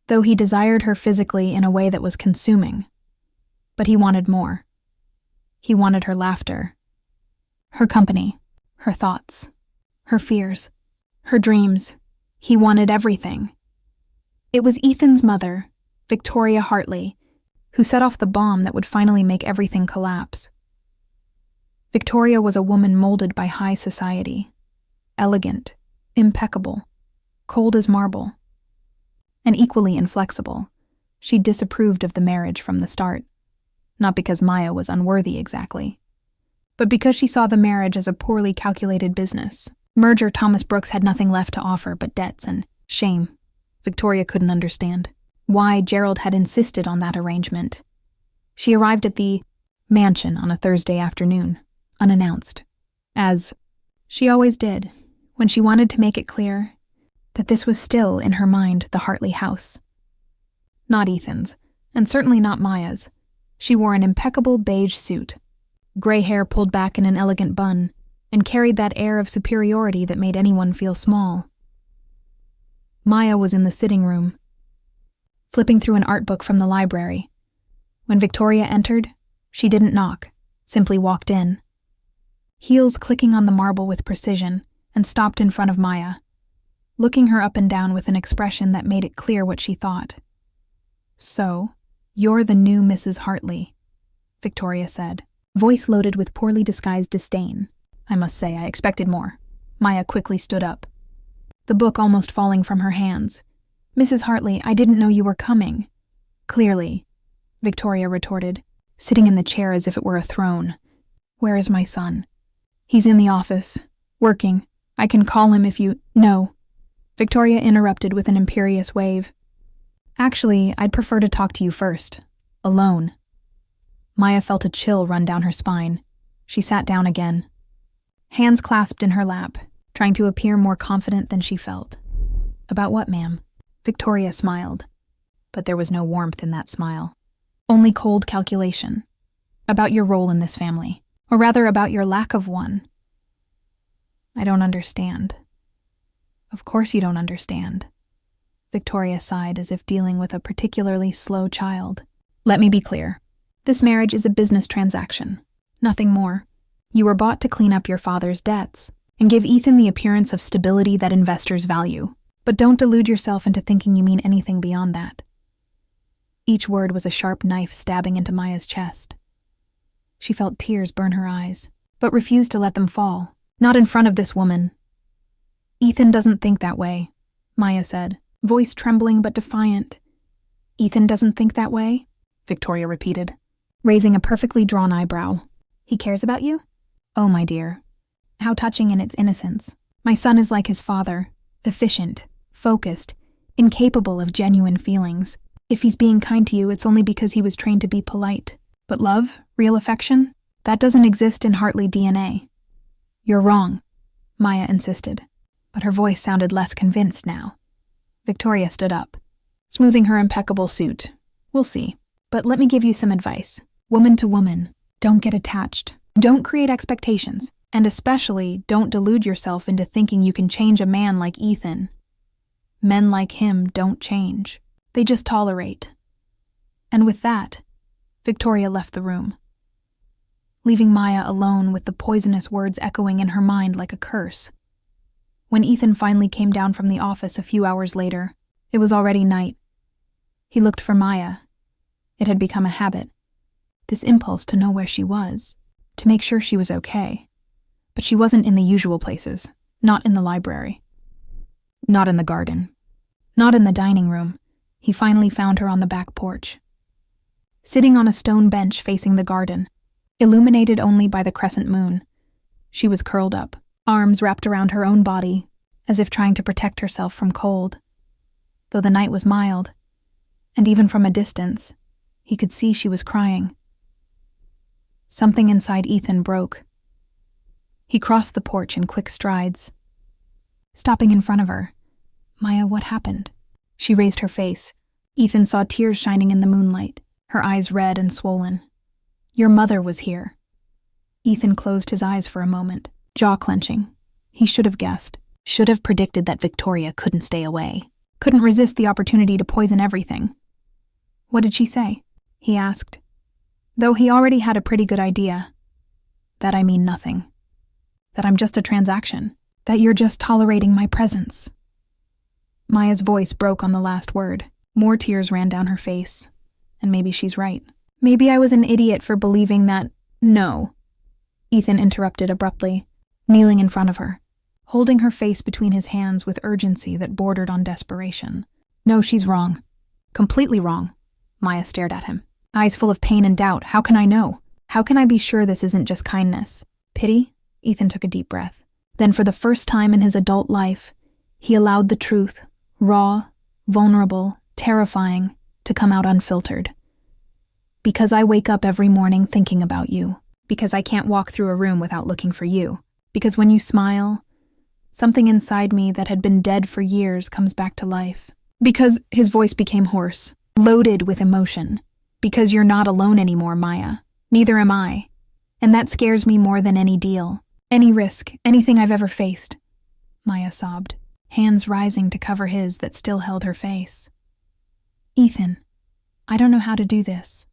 though he desired her physically in a way that was consuming. But he wanted more. He wanted her laughter, her company, her thoughts, her fears, her dreams. He wanted everything. It was Ethan's mother, Victoria Hartley, who set off the bomb that would finally make everything collapse. Victoria was a woman molded by high society, elegant, impeccable, cold as marble, and equally inflexible. She disapproved of the marriage from the start, not because Maya was unworthy exactly, but because she saw the marriage as a poorly calculated business. Merger Thomas Brooks had nothing left to offer but debts and shame. Victoria couldn't understand why Gerald had insisted on that arrangement. She arrived at the mansion on a Thursday afternoon, unannounced, as she always did when she wanted to make it clear that this was still, in her mind, the Hartley house. Not Ethan's, and certainly not Maya's. She wore an impeccable beige suit, gray hair pulled back in an elegant bun, and carried that air of superiority that made anyone feel small. Maya was in the sitting room, flipping through an art book from the library. When Victoria entered, she didn't knock, simply walked in, heels clicking on the marble with precision, and stopped in front of Maya, looking her up and down with an expression that made it clear what she thought. "So, you're the new Mrs. Hartley," Victoria said, voice loaded with poorly disguised disdain. "I must say, I expected more." Maya quickly stood up, the book almost falling from her hands. "Mrs. Hartley, I didn't know you were coming." "Clearly," Victoria retorted, sitting in the chair as if it were a throne. "Where is my son?" "He's in the office, working. I can call him if you—" "No," Victoria interrupted with an imperious wave. "Actually, I'd prefer to talk to you first, alone." Maya felt a chill run down her spine. She sat down again, hands clasped in her lap, trying to appear more confident than she felt. "About what, ma'am?" Victoria smiled, but there was no warmth in that smile. Only cold calculation. "About your role in this family, or rather about your lack of one." "I don't understand." "Of course you don't understand." Victoria sighed as if dealing with a particularly slow child. "Let me be clear. This marriage is a business transaction. Nothing more. You were bought to clean up your father's debts and give Ethan the appearance of stability that investors value. But don't delude yourself into thinking you mean anything beyond that." Each word was a sharp knife stabbing into Maya's chest. She felt tears burn her eyes, but refused to let them fall. Not in front of this woman. "Ethan doesn't think that way," Maya said, voice trembling but defiant. "Ethan doesn't think that way?" Victoria repeated, raising a perfectly drawn eyebrow. "He cares about you?" "Oh, my dear. How touching in its innocence. My son is like his father, efficient, focused, incapable of genuine feelings. If he's being kind to you, it's only because he was trained to be polite. But love, real affection, that doesn't exist in Hartley DNA." "You're wrong," Maya insisted, but her voice sounded less convinced now. Victoria stood up, smoothing her impeccable suit. "We'll see. But let me give you some advice. Woman to woman, don't get attached. Don't create expectations. And especially, don't delude yourself into thinking you can change a man like Ethan." Men like him don't change. They just tolerate. And with that, Victoria left the room, leaving Maya alone with the poisonous words echoing in her mind like a curse. When Ethan finally came down from the office a few hours later, it was already night. He looked for Maya. It had become a habit, this impulse to know where she was, to make sure she was okay. But she wasn't in the usual places, not in the library, not in the garden, not in the dining room. He finally found her on the back porch, sitting on a stone bench facing the garden, illuminated only by the crescent moon. She was curled up, arms wrapped around her own body, as if trying to protect herself from cold. Though the night was mild, and even from a distance, he could see she was crying. Something inside Ethan broke. He crossed the porch in quick strides, stopping in front of her. "Maya, what happened?" She raised her face. Ethan saw tears shining in the moonlight, her eyes red and swollen. "Your mother was here." Ethan closed his eyes for a moment, jaw clenching. He should have guessed, should have predicted that Victoria couldn't stay away, couldn't resist the opportunity to poison everything. "What did she say?" he asked, though he already had a pretty good idea. "That I mean nothing. That I'm just a transaction. That you're just tolerating my presence." Maya's voice broke on the last word. More tears ran down her face. And maybe she's right. "Maybe I was an idiot for believing that—" "No," Ethan interrupted abruptly, kneeling in front of her, holding her face between his hands with urgency that bordered on desperation. "No, she's wrong. Completely wrong." Maya stared at him, eyes full of pain and doubt. "How can I know? How can I be sure this isn't just kindness? Pity?" Ethan took a deep breath. Then for the first time in his adult life, he allowed the truth, raw, vulnerable, terrifying, to come out unfiltered. "Because I wake up every morning thinking about you. Because I can't walk through a room without looking for you. Because when you smile, something inside me that had been dead for years comes back to life. Because," his voice became hoarse, loaded with emotion. "Because you're not alone anymore, Maya. Neither am I. And that scares me more than any deal, any risk, anything I've ever faced." Maya sobbed, hands rising to cover his that still held her face. "Ethan, I don't know how to do this."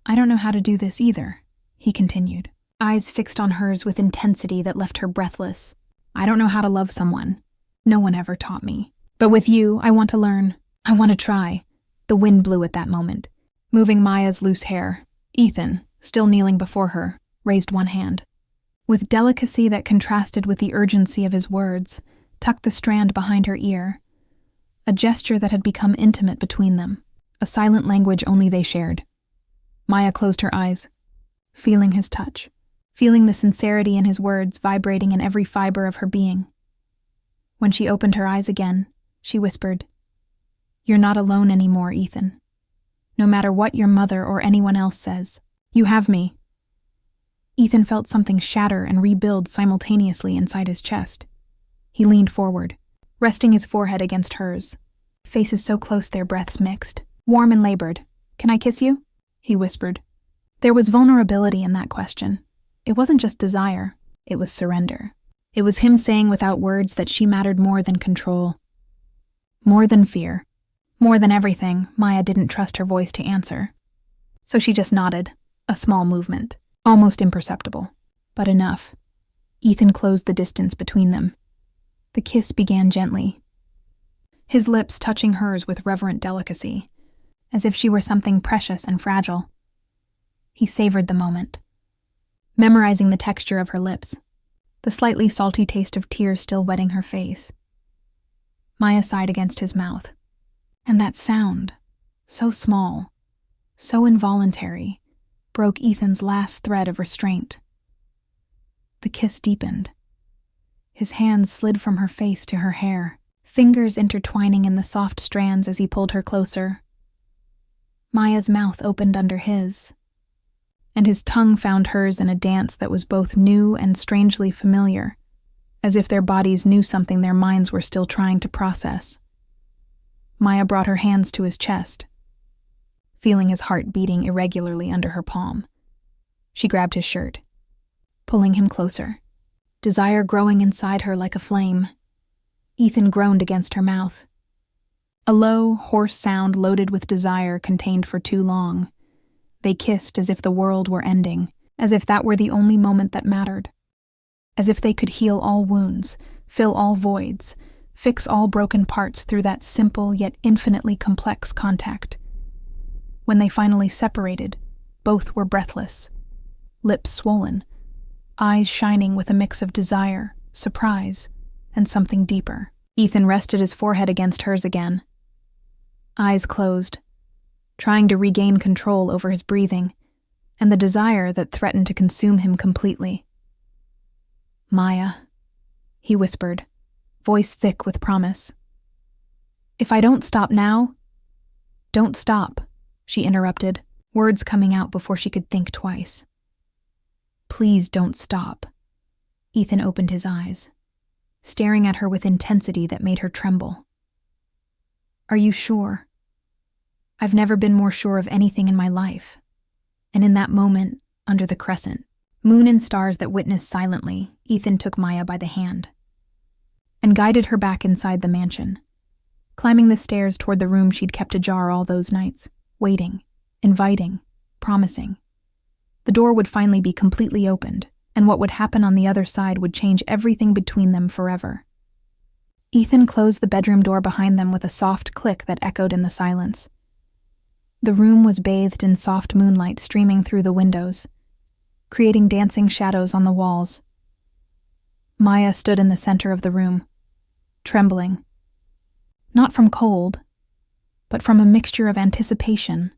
"I don't know how to do this either," he continued, eyes fixed on hers with intensity that left her breathless. "I don't know how to love someone. No one ever taught me. But with you, I want to learn. I want to try." The wind blew at that moment, moving Maya's loose hair. Ethan, still kneeling before her, raised one hand. With delicacy that contrasted with the urgency of his words, tucked the strand behind her ear. A gesture that had become intimate between them, a silent language only they shared. Maya closed her eyes, feeling his touch, feeling the sincerity in his words vibrating in every fiber of her being. When she opened her eyes again, she whispered, "You're not alone anymore, Ethan. No matter what your mother or anyone else says, you have me." Ethan felt something shatter and rebuild simultaneously inside his chest. He leaned forward, resting his forehead against hers, faces so close their breaths mixed, warm and labored. "Can I kiss you?" he whispered. There was vulnerability in that question. It wasn't just desire, it was surrender. It was him saying without words that she mattered more than control, more than fear, more than everything. Maya didn't trust her voice to answer. So she just nodded, a small movement, almost imperceptible, but enough. Ethan closed the distance between them. The kiss began gently, his lips touching hers with reverent delicacy, as if she were something precious and fragile. He savored the moment, memorizing the texture of her lips, the slightly salty taste of tears still wetting her face. Maya sighed against his mouth, and that sound, so small, so involuntary, broke Ethan's last thread of restraint. The kiss deepened. His hands slid from her face to her hair, fingers intertwining in the soft strands as he pulled her closer. Maya's mouth opened under his, and his tongue found hers in a dance that was both new and strangely familiar, as if their bodies knew something their minds were still trying to process. Maya brought her hands to his chest, feeling his heart beating irregularly under her palm. She grabbed his shirt, pulling him closer, desire growing inside her like a flame. Ethan groaned against her mouth. A low, hoarse sound loaded with desire contained for too long. They kissed as if the world were ending, as if that were the only moment that mattered. As if they could heal all wounds, fill all voids, fix all broken parts through that simple yet infinitely complex contact. When they finally separated, both were breathless, lips swollen, eyes shining with a mix of desire, surprise, and something deeper. Ethan rested his forehead against hers again. Eyes closed, trying to regain control over his breathing and the desire that threatened to consume him completely. "Maya," he whispered, voice thick with promise. "If I don't stop now—" "Don't stop," she interrupted, words coming out before she could think twice. "Please don't stop." Ethan opened his eyes, staring at her with intensity that made her tremble. "Are you sure?" "I've never been more sure of anything in my life." And in that moment, under the crescent, moon and stars that witnessed silently, Ethan took Maya by the hand and guided her back inside the mansion, climbing the stairs toward the room she'd kept ajar all those nights, waiting, inviting, promising. The door would finally be completely opened, and what would happen on the other side would change everything between them forever. Ethan closed the bedroom door behind them with a soft click that echoed in the silence. The room was bathed in soft moonlight streaming through the windows, creating dancing shadows on the walls. Maya stood in the center of the room, trembling. Not from cold, but from a mixture of anticipation,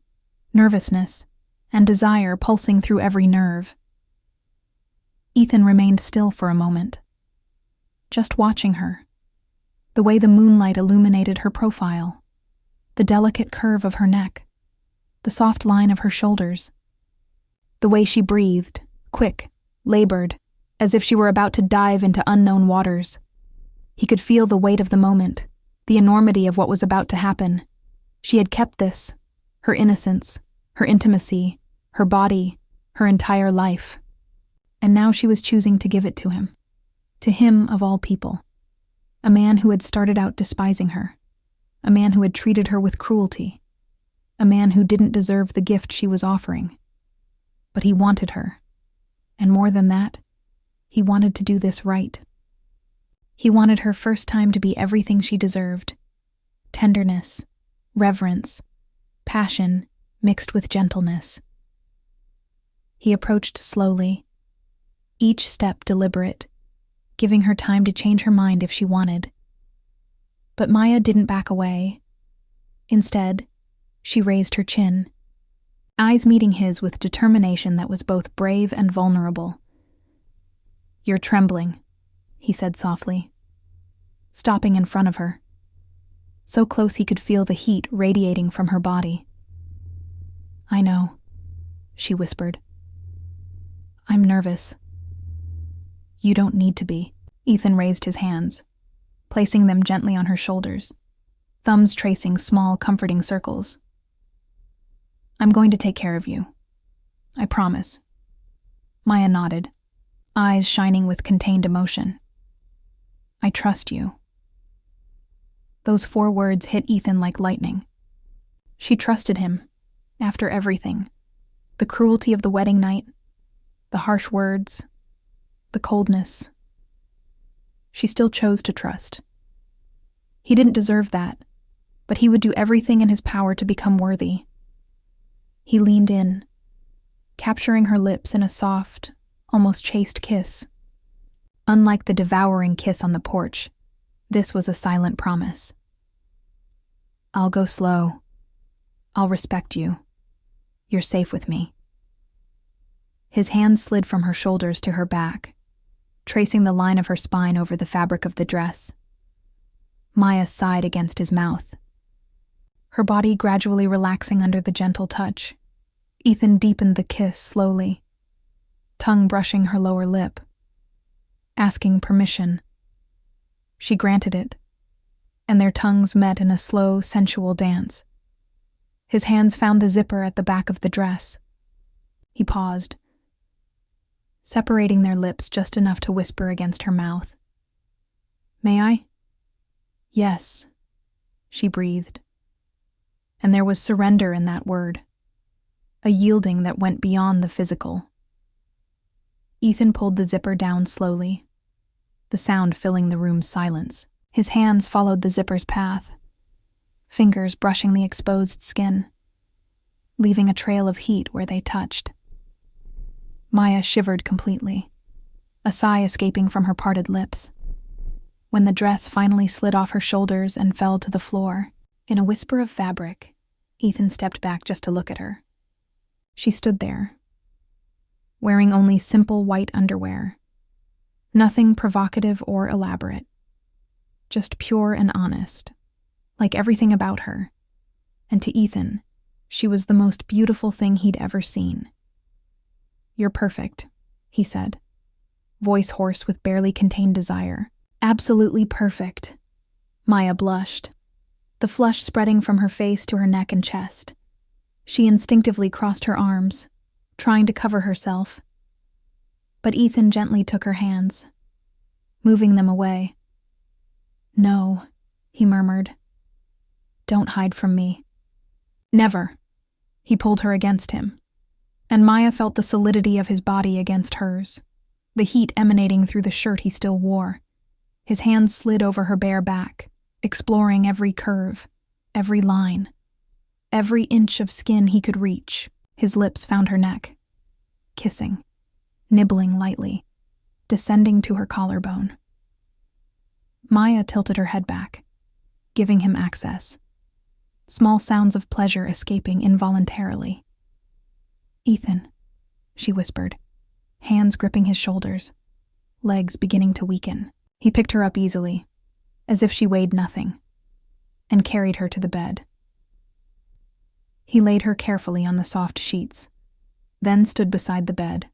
nervousness, and desire pulsing through every nerve. Ethan remained still for a moment, just watching her, the way the moonlight illuminated her profile, the delicate curve of her neck, the soft line of her shoulders, the way she breathed, quick, labored, as if she were about to dive into unknown waters. He could feel the weight of the moment, the enormity of what was about to happen. She had kept this, her innocence, her intimacy, her body, her entire life. And now she was choosing to give it to him of all people. A man who had started out despising her, a man who had treated her with cruelty, a man who didn't deserve the gift she was offering. But he wanted her, and more than that, he wanted to do this right. He wanted her first time to be everything she deserved: tenderness, reverence, passion mixed with gentleness. He approached slowly, each step deliberate, giving her time to change her mind if she wanted. But Maya didn't back away. Instead, she raised her chin, eyes meeting his with determination that was both brave and vulnerable. "You're trembling," he said softly, stopping in front of her, so close he could feel the heat radiating from her body. "I know," she whispered. "I'm nervous." "You don't need to be." Ethan raised his hands, placing them gently on her shoulders, thumbs tracing small, comforting circles. "I'm going to take care of you. I promise." Maya nodded, eyes shining with contained emotion. "I trust you." Those 4 words hit Ethan like lightning. She trusted him, after everything. The cruelty of the wedding night, the harsh words, the coldness. She still chose to trust. He didn't deserve that, but he would do everything in his power to become worthy. He leaned in, capturing her lips in a soft, almost chaste kiss. Unlike the devouring kiss on the porch, this was a silent promise. "I'll go slow. I'll respect you. You're safe with me." His hand slid from her shoulders to her back, tracing the line of her spine over the fabric of the dress. Maya sighed against his mouth, her body gradually relaxing under the gentle touch. Ethan deepened the kiss slowly, tongue brushing her lower lip, asking permission. She granted it, and their tongues met in a slow, sensual dance. His hands found the zipper at the back of the dress. He paused, separating their lips just enough to whisper against her mouth. "May I?" Yes, she breathed. And there was surrender in that word, a yielding that went beyond the physical. Ethan pulled the zipper down slowly, the sound filling the room's silence. His hands followed the zipper's path, fingers brushing the exposed skin, leaving a trail of heat where they touched. Maya shivered completely, a sigh escaping from her parted lips. When the dress finally slid off her shoulders and fell to the floor, in a whisper of fabric, Ethan stepped back just to look at her. She stood there, wearing only simple white underwear, nothing provocative or elaborate, just pure and honest, like everything about her. And to Ethan, she was the most beautiful thing he'd ever seen. "You're perfect," he said, voice hoarse with barely contained desire. "Absolutely perfect." Maya blushed, the flush spreading from her face to her neck and chest. She instinctively crossed her arms, trying to cover herself. But Ethan gently took her hands, moving them away. "No," he murmured. "Don't hide from me." "Never." He pulled her against him, and Maya felt the solidity of his body against hers, the heat emanating through the shirt he still wore. His hands slid over her bare back, exploring every curve, every line, every inch of skin he could reach. His lips found her neck, kissing, nibbling lightly, descending to her collarbone. Maya tilted her head back, giving him access, small sounds of pleasure escaping involuntarily. "Ethan," she whispered, hands gripping his shoulders, legs beginning to weaken. He picked her up easily, as if she weighed nothing, and carried her to the bed. He laid her carefully on the soft sheets, then stood beside the bed,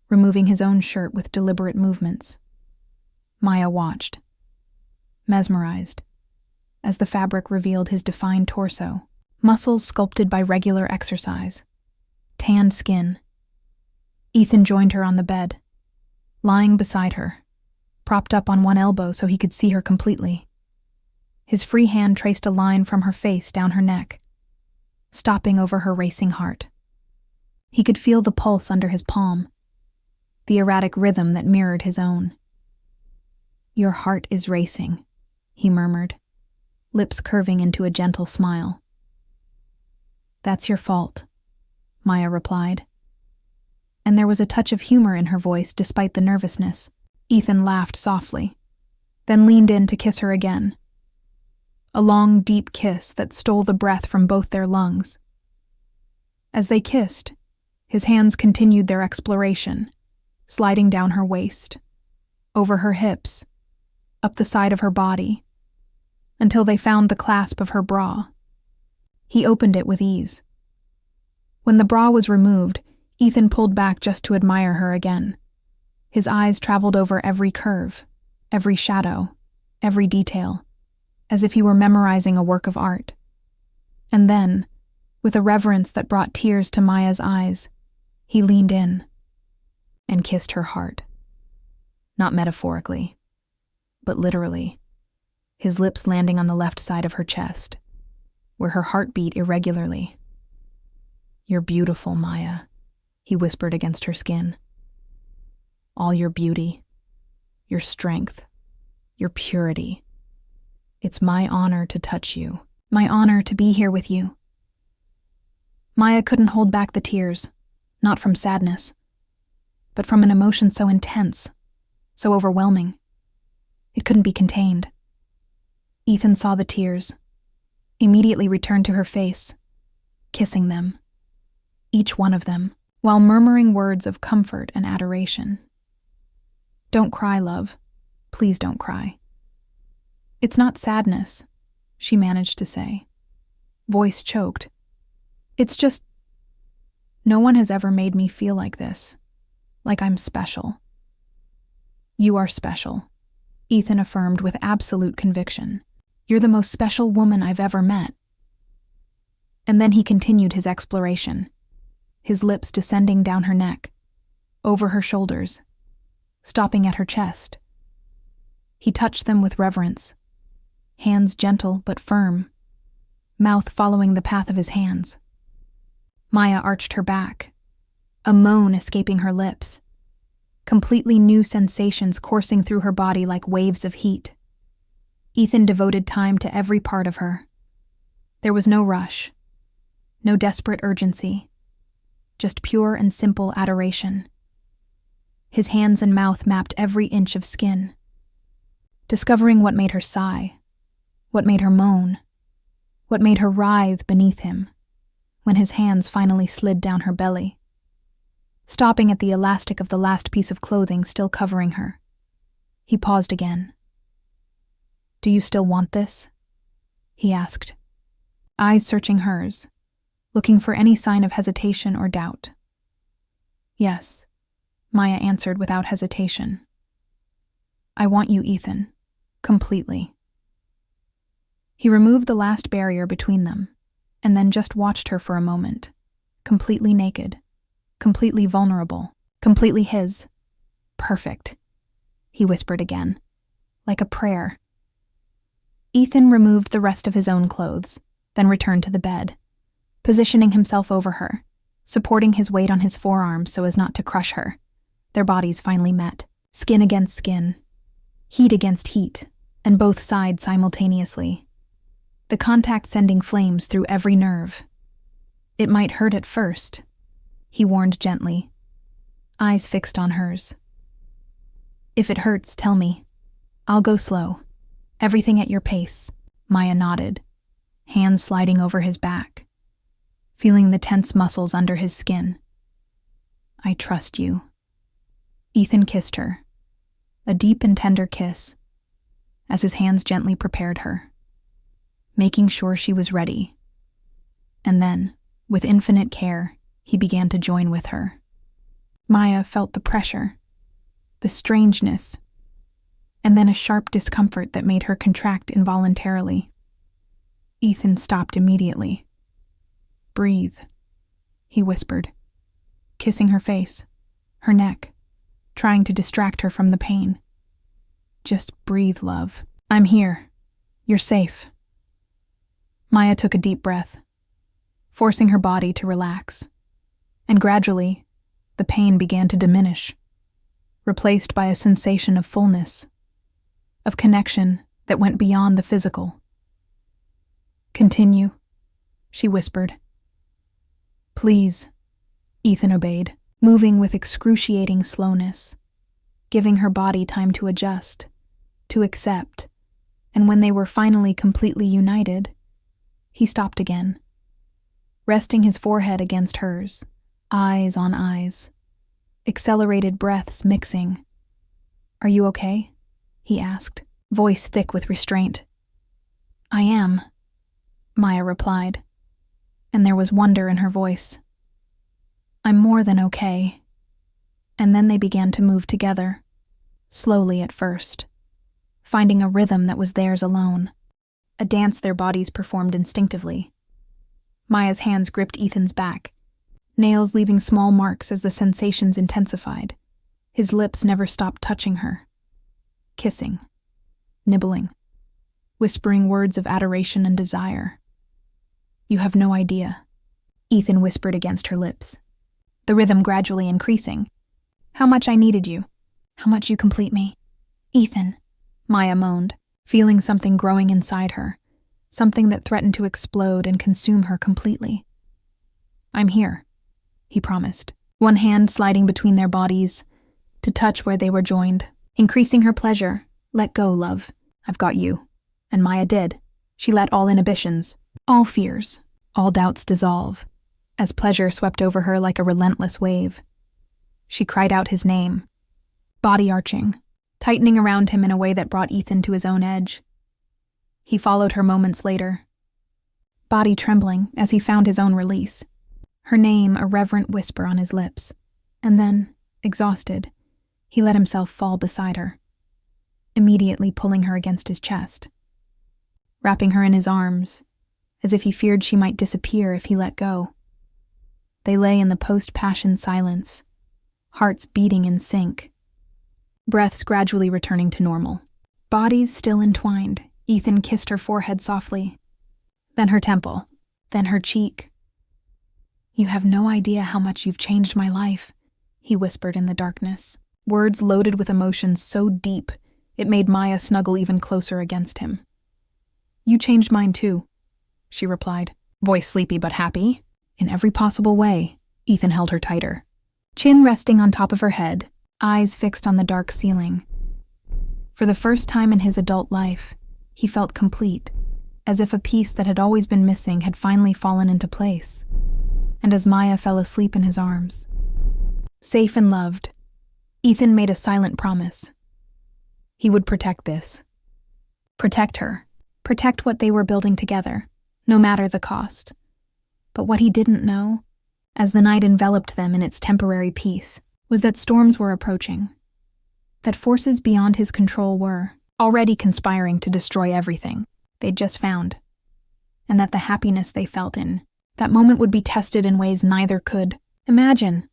removing his own shirt with deliberate movements. Maya watched, mesmerized, as the fabric revealed his defined torso, muscles sculpted by regular exercise, tanned skin. Ethan joined her on the bed, lying beside her, propped up on one elbow so he could see her completely. His free hand traced a line from her face down her neck, stopping over her racing heart. He could feel the pulse under his palm, the erratic rhythm that mirrored his own. "Your heart is racing," he murmured, lips curving into a gentle smile. "That's your fault," Maya replied. And there was a touch of humor in her voice despite the nervousness. Ethan laughed softly, then leaned in to kiss her again. A long, deep kiss that stole the breath from both their lungs. As they kissed, his hands continued their exploration, sliding down her waist, over her hips, up the side of her body, until they found the clasp of her bra. He opened it with ease. When the bra was removed, Ethan pulled back just to admire her again. His eyes traveled over every curve, every shadow, every detail, as if he were memorizing a work of art. And then, with a reverence that brought tears to Maya's eyes, he leaned in and kissed her heart. Not metaphorically, but literally, his lips landing on the left side of her chest, where her heart beat irregularly. "You're beautiful, Maya," he whispered against her skin. "All your beauty, your strength, your purity. It's my honor to touch you, my honor to be here with you." Maya couldn't hold back the tears, not from sadness, but from an emotion so intense, so overwhelming. It couldn't be contained. Ethan saw the tears, immediately returned to her face, kissing them, each one of them, while murmuring words of comfort and adoration. "Don't cry, love. Please don't cry." "It's not sadness," she managed to say, voice choked. "It's just, no one has ever made me feel like this, like I'm special." "You are special," Ethan affirmed with absolute conviction. "You're the most special woman I've ever met." And then he continued his exploration, his lips descending down her neck, over her shoulders, stopping at her chest. He touched them with reverence, hands gentle but firm, mouth following the path of his hands. Maya arched her back, a moan escaping her lips, completely new sensations coursing through her body like waves of heat. Ethan devoted time to every part of her. There was no rush, no desperate urgency, just pure and simple adoration. His hands and mouth mapped every inch of skin, discovering what made her sigh, what made her moan, what made her writhe beneath him when his hands finally slid down her belly, stopping at the elastic of the last piece of clothing still covering her. He paused again. "Do you still want this?" he asked, eyes searching hers, looking for any sign of hesitation or doubt. "Yes," Maya answered without hesitation. "I want you, Ethan, completely." He removed the last barrier between them, and then just watched her for a moment, completely naked, completely vulnerable, completely his. "Perfect," he whispered again, like a prayer. Ethan removed the rest of his own clothes, then returned to the bed, positioning himself over her, supporting his weight on his forearms so as not to crush her. Their bodies finally met, skin against skin, heat against heat, and both sighed simultaneously, the contact sending flames through every nerve. "It might hurt at first," he warned gently, eyes fixed on hers. "If it hurts, tell me. I'll go slow. Everything at your pace," Maya nodded, hands sliding over his back, feeling the tense muscles under his skin. "I trust you." Ethan kissed her, a deep and tender kiss, as his hands gently prepared her, making sure she was ready. And then, with infinite care, he began to join with her. Maya felt the pressure, the strangeness, and then a sharp discomfort that made her contract involuntarily. Ethan stopped immediately. "Breathe," he whispered, kissing her face, her neck, trying to distract her from the pain. "Just breathe, love. I'm here. You're safe." Maya took a deep breath, forcing her body to relax, and gradually, the pain began to diminish, replaced by a sensation of fullness, of connection that went beyond the physical. "Continue," she whispered. "Please," Ethan obeyed, moving with excruciating slowness, giving her body time to adjust, to accept, and when they were finally completely united, he stopped again, resting his forehead against hers, eyes on eyes, accelerated breaths mixing. "Are you okay?" he asked, voice thick with restraint. "I am," Maya replied, and there was wonder in her voice. "I'm more than okay." And then they began to move together, slowly at first, finding a rhythm that was theirs alone, a dance their bodies performed instinctively. Maya's hands gripped Ethan's back, nails leaving small marks as the sensations intensified. His lips never stopped touching her, kissing, nibbling, whispering words of adoration and desire. "You have no idea," Ethan whispered against her lips, the rhythm gradually increasing. "How much I needed you, how much you complete me." "Ethan," Maya moaned, feeling something growing inside her, something that threatened to explode and consume her completely. "I'm here," he promised, one hand sliding between their bodies to touch where they were joined, increasing her pleasure. "Let go, love. I've got you." And Maya did. She let all inhibitions, all fears, all doubts dissolve, as pleasure swept over her like a relentless wave. She cried out his name, body arching, tightening around him in a way that brought Ethan to his own edge. He followed her moments later, body trembling as he found his own release, her name a reverent whisper on his lips, and then, exhausted, he let himself fall beside her, immediately pulling her against his chest, wrapping her in his arms, as if he feared she might disappear if he let go. They lay in the post-passion silence, hearts beating in sync, breaths gradually returning to normal, bodies still entwined, Ethan kissed her forehead softly, then her temple, then her cheek. "You have no idea how much you've changed my life," he whispered in the darkness, words loaded with emotion so deep it made Maya snuggle even closer against him. "You changed mine too," she replied, voice sleepy but happy. In every possible way, Ethan held her tighter, chin resting on top of her head, eyes fixed on the dark ceiling. For the first time in his adult life, he felt complete, as if a piece that had always been missing had finally fallen into place. And as Maya fell asleep in his arms, safe and loved, Ethan made a silent promise. He would protect this. Protect her. Protect what they were building together, no matter the cost. But what he didn't know, as the night enveloped them in its temporary peace, was that storms were approaching. That forces beyond his control were already conspiring to destroy everything they'd just found. And that the happiness they felt in that moment would be tested in ways neither could imagine.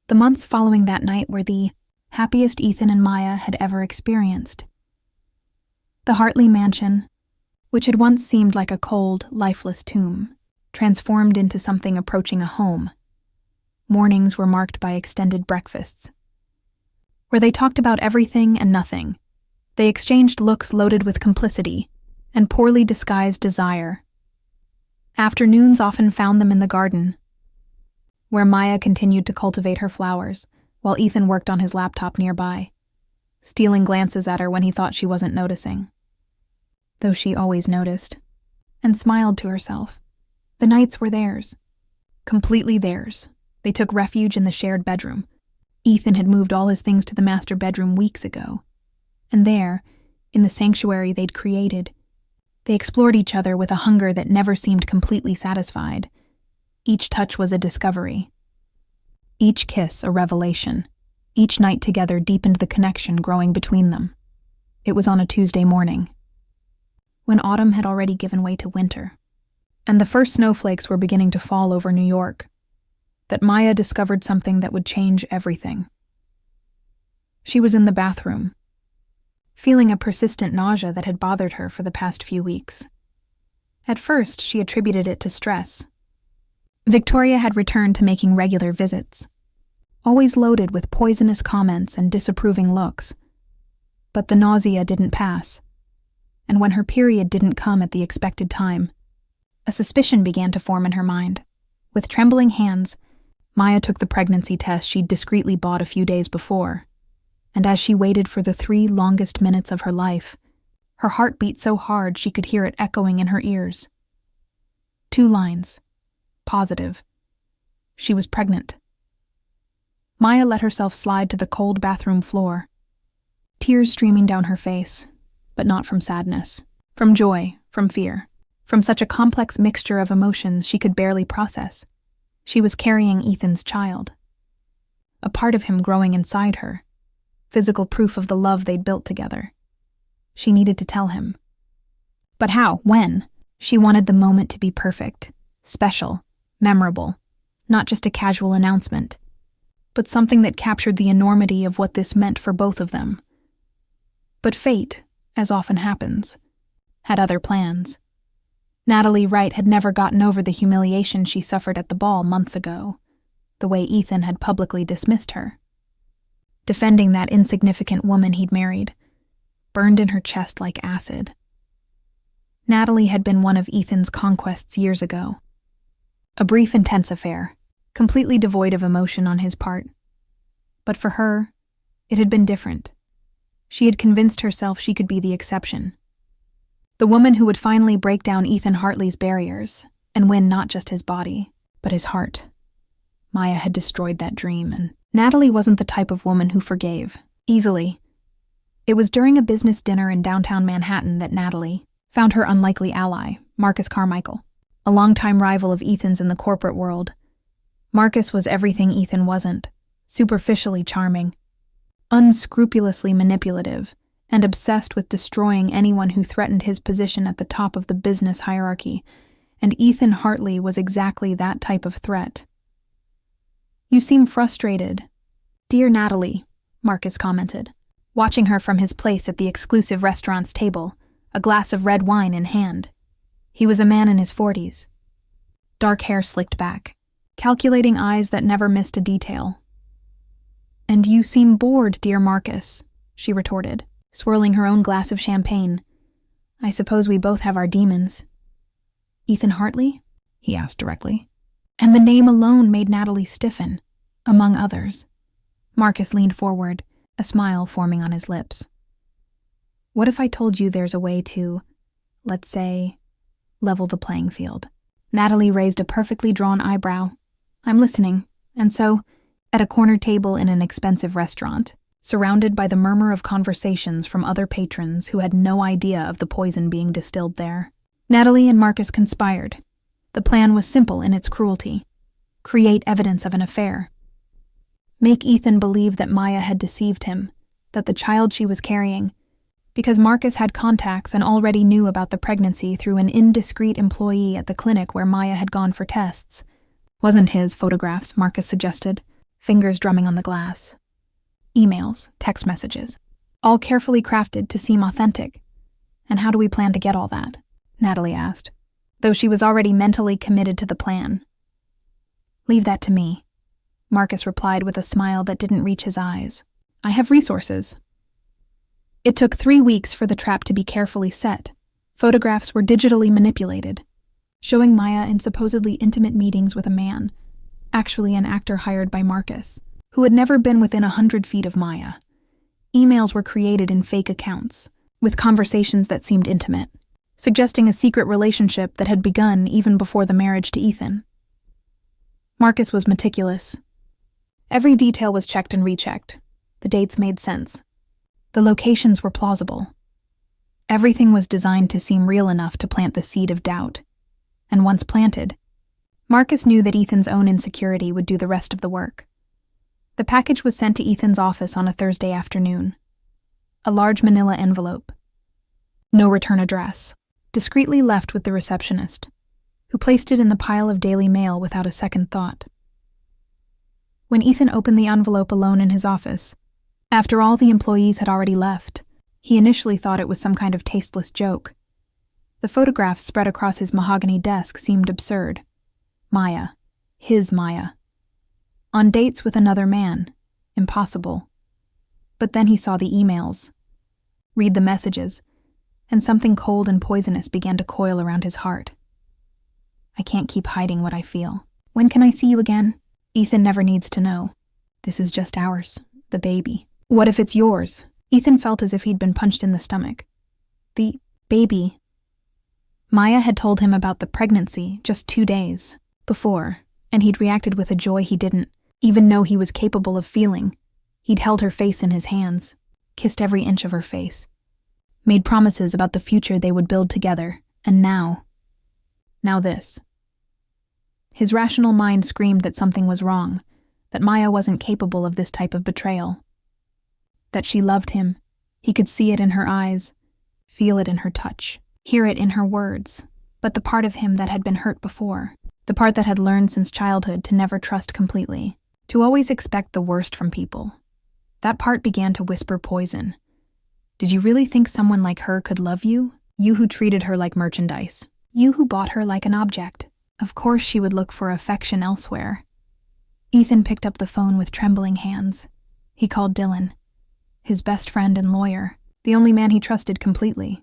The months following that night were the happiest Ethan and Maya had ever experienced. The Hartley mansion, which had once seemed like a cold, lifeless tomb, transformed into something approaching a home. Mornings were marked by extended breakfasts, where they talked about everything and nothing. They exchanged looks loaded with complicity and poorly disguised desire. Afternoons often found them in the garden, where Maya continued to cultivate her flowers, while Ethan worked on his laptop nearby, stealing glances at her when he thought she wasn't noticing. Though she always noticed, and smiled to herself. The nights were theirs, completely theirs. They took refuge in the shared bedroom. Ethan had moved all his things to the master bedroom weeks ago, and there, in the sanctuary they'd created, they explored each other with a hunger that never seemed completely satisfied. Each touch was a discovery. Each kiss a revelation. Each night together deepened the connection growing between them. It was on a Tuesday morning, when autumn had already given way to winter, and the first snowflakes were beginning to fall over New York, that Maya discovered something that would change everything. She was in the bathroom, feeling a persistent nausea that had bothered her for the past few weeks. At first, she attributed it to stress. Victoria had returned to making regular visits, always loaded with poisonous comments and disapproving looks. But the nausea didn't pass, and when her period didn't come at the expected time, a suspicion began to form in her mind. With trembling hands, Maya took the pregnancy test she'd discreetly bought a few days before, and as she waited for the 3 longest minutes of her life, her heart beat so hard she could hear it echoing in her ears. 2 lines. Positive. She was pregnant. Maya let herself slide to the cold bathroom floor, tears streaming down her face, but not from sadness, from joy, from fear, from such a complex mixture of emotions she could barely process. She was carrying Ethan's child, a part of him growing inside her, physical proof of the love they'd built together. She needed to tell him. But how? When? She wanted the moment to be perfect, special, memorable, not just a casual announcement, but something that captured the enormity of what this meant for both of them. But fate, as often happens, had other plans. Natalie Wright had never gotten over the humiliation she suffered at the ball months ago, the way Ethan had publicly dismissed her. Defending that insignificant woman he'd married burned in her chest like acid. Natalie had been one of Ethan's conquests years ago. A brief, intense affair, completely devoid of emotion on his part. But for her, it had been different. She had convinced herself she could be the exception. The woman who would finally break down Ethan Hartley's barriers and win not just his body, but his heart. Maya had destroyed that dream, and Natalie wasn't the type of woman who forgave easily. It was during a business dinner in downtown Manhattan that Natalie found her unlikely ally, Marcus Carmichael, a longtime rival of Ethan's in the corporate world. Marcus was everything Ethan wasn't, superficially charming, unscrupulously manipulative, and obsessed with destroying anyone who threatened his position at the top of the business hierarchy, and Ethan Hartley was exactly that type of threat. "You seem frustrated." "Dear Natalie," Marcus commented, watching her from his place at the exclusive restaurant's table, a glass of red wine in hand. He was a man in his 40s. Dark hair slicked back, calculating eyes that never missed a detail. "And you seem bored, dear Marcus," she retorted, swirling her own glass of champagne. "I suppose we both have our demons." "Ethan Hartley?" he asked directly. And the name alone made Natalie stiffen, among others. Marcus leaned forward, a smile forming on his lips. "What if I told you there's a way to, let's say, level the playing field?" Natalie raised a perfectly drawn eyebrow. "I'm listening." And so, at a corner table in an expensive restaurant, surrounded by the murmur of conversations from other patrons who had no idea of the poison being distilled there, Natalie and Marcus conspired. The plan was simple in its cruelty. Create evidence of an affair. Make Ethan believe that Maya had deceived him, that the child she was carrying, because Marcus had contacts and already knew about the pregnancy through an indiscreet employee at the clinic where Maya had gone for tests. Wasn't his photographs, Marcus suggested, fingers drumming on the glass. Emails, text messages, all carefully crafted to seem authentic. And how do we plan to get all that? Natalie asked, though she was already mentally committed to the plan. Leave that to me, Marcus replied with a smile that didn't reach his eyes. I have resources. It took 3 weeks for the trap to be carefully set. Photographs were digitally manipulated, showing Maya in supposedly intimate meetings with a man, actually an actor hired by Marcus, who had never been within 100 feet of Maya. Emails were created in fake accounts, with conversations that seemed intimate, suggesting a secret relationship that had begun even before the marriage to Ethan. Marcus was meticulous. Every detail was checked and rechecked. The dates made sense. The locations were plausible. Everything was designed to seem real enough to plant the seed of doubt. And once planted, Marcus knew that Ethan's own insecurity would do the rest of the work. The package was sent to Ethan's office on a Thursday afternoon. A large manila envelope. No return address, discreetly left with the receptionist, who placed it in the pile of daily mail without a second thought. When Ethan opened the envelope alone in his office, after all the employees had already left, he initially thought it was some kind of tasteless joke. The photographs spread across his mahogany desk seemed absurd. Maya. His Maya. On dates with another man. Impossible. But then he saw the emails. Read the messages, and something cold and poisonous began to coil around his heart. I can't keep hiding what I feel. When can I see you again? Ethan never needs to know. This is just ours, the baby. What if it's yours? Ethan felt as if he'd been punched in the stomach. The baby. Maya had told him about the pregnancy just 2 days before, and he'd reacted with a joy he didn't even know he was capable of feeling. He'd held her face in his hands, kissed every inch of her face, made promises about the future they would build together, and now this. His rational mind screamed that something was wrong, that Maya wasn't capable of this type of betrayal. That she loved him. He could see it in her eyes, feel it in her touch, hear it in her words, but the part of him that had been hurt before, the part that had learned since childhood to never trust completely, to always expect the worst from people, that part began to whisper poison. Did you really think someone like her could love you? You who treated her like merchandise. You who bought her like an object. Of course she would look for affection elsewhere. Ethan picked up the phone with trembling hands. He called Dylan, his best friend and lawyer, the only man he trusted completely.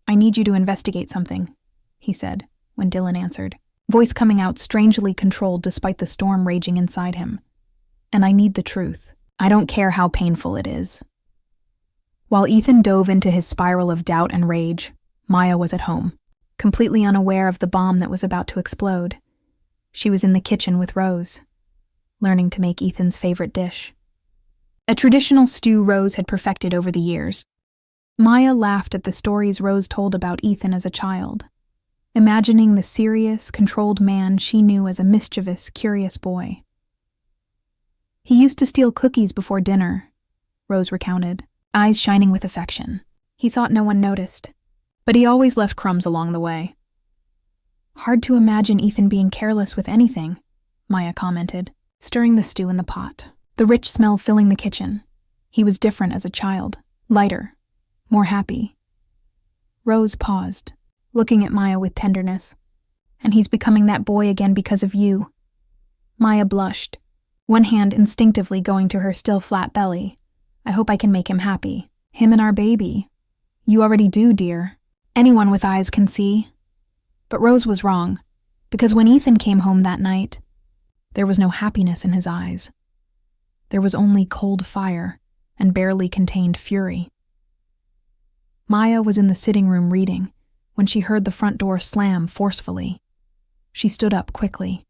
I need you to investigate something, he said, when Dylan answered, voice coming out strangely controlled despite the storm raging inside him. And I need the truth. I don't care how painful it is. While Ethan dove into his spiral of doubt and rage, Maya was at home, completely unaware of the bomb that was about to explode. She was in the kitchen with Rose, learning to make Ethan's favorite dish. A traditional stew Rose had perfected over the years. Maya laughed at the stories Rose told about Ethan as a child, imagining the serious, controlled man she knew as a mischievous, curious boy. He used to steal cookies before dinner, Rose recounted, eyes shining with affection. He thought no one noticed, but he always left crumbs along the way. Hard to imagine Ethan being careless with anything, Maya commented, stirring the stew in the pot, the rich smell filling the kitchen. He was different as a child, lighter, more happy. Rose paused, looking at Maya with tenderness. And he's becoming that boy again because of you. Maya blushed, one hand instinctively going to her still flat belly. I hope I can make him happy. Him and our baby. You already do, dear. Anyone with eyes can see. But Rose was wrong, because when Ethan came home that night, there was no happiness in his eyes. There was only cold fire and barely contained fury. Maya was in the sitting room reading when she heard the front door slam forcefully. She stood up quickly,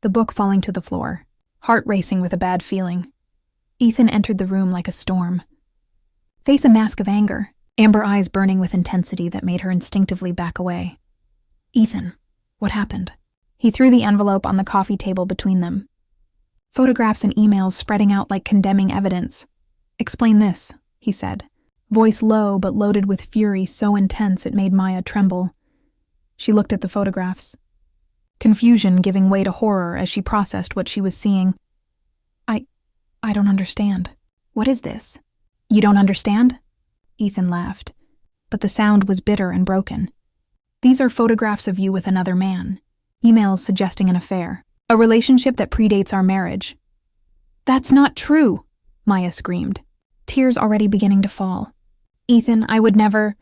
the book falling to the floor, heart racing with a bad feeling. Ethan entered the room like a storm. Face a mask of anger, amber eyes burning with intensity that made her instinctively back away. Ethan, what happened? He threw the envelope on the coffee table between them. Photographs and emails spreading out like condemning evidence. Explain this, he said, voice low but loaded with fury so intense it made Maya tremble. She looked at the photographs, confusion giving way to horror as she processed what she was seeing. I don't understand. What is this? You don't understand? Ethan laughed, but the sound was bitter and broken. These are photographs of you with another man, emails suggesting an affair, a relationship that predates our marriage. That's not true, Maya screamed, tears already beginning to fall. Ethan, I would never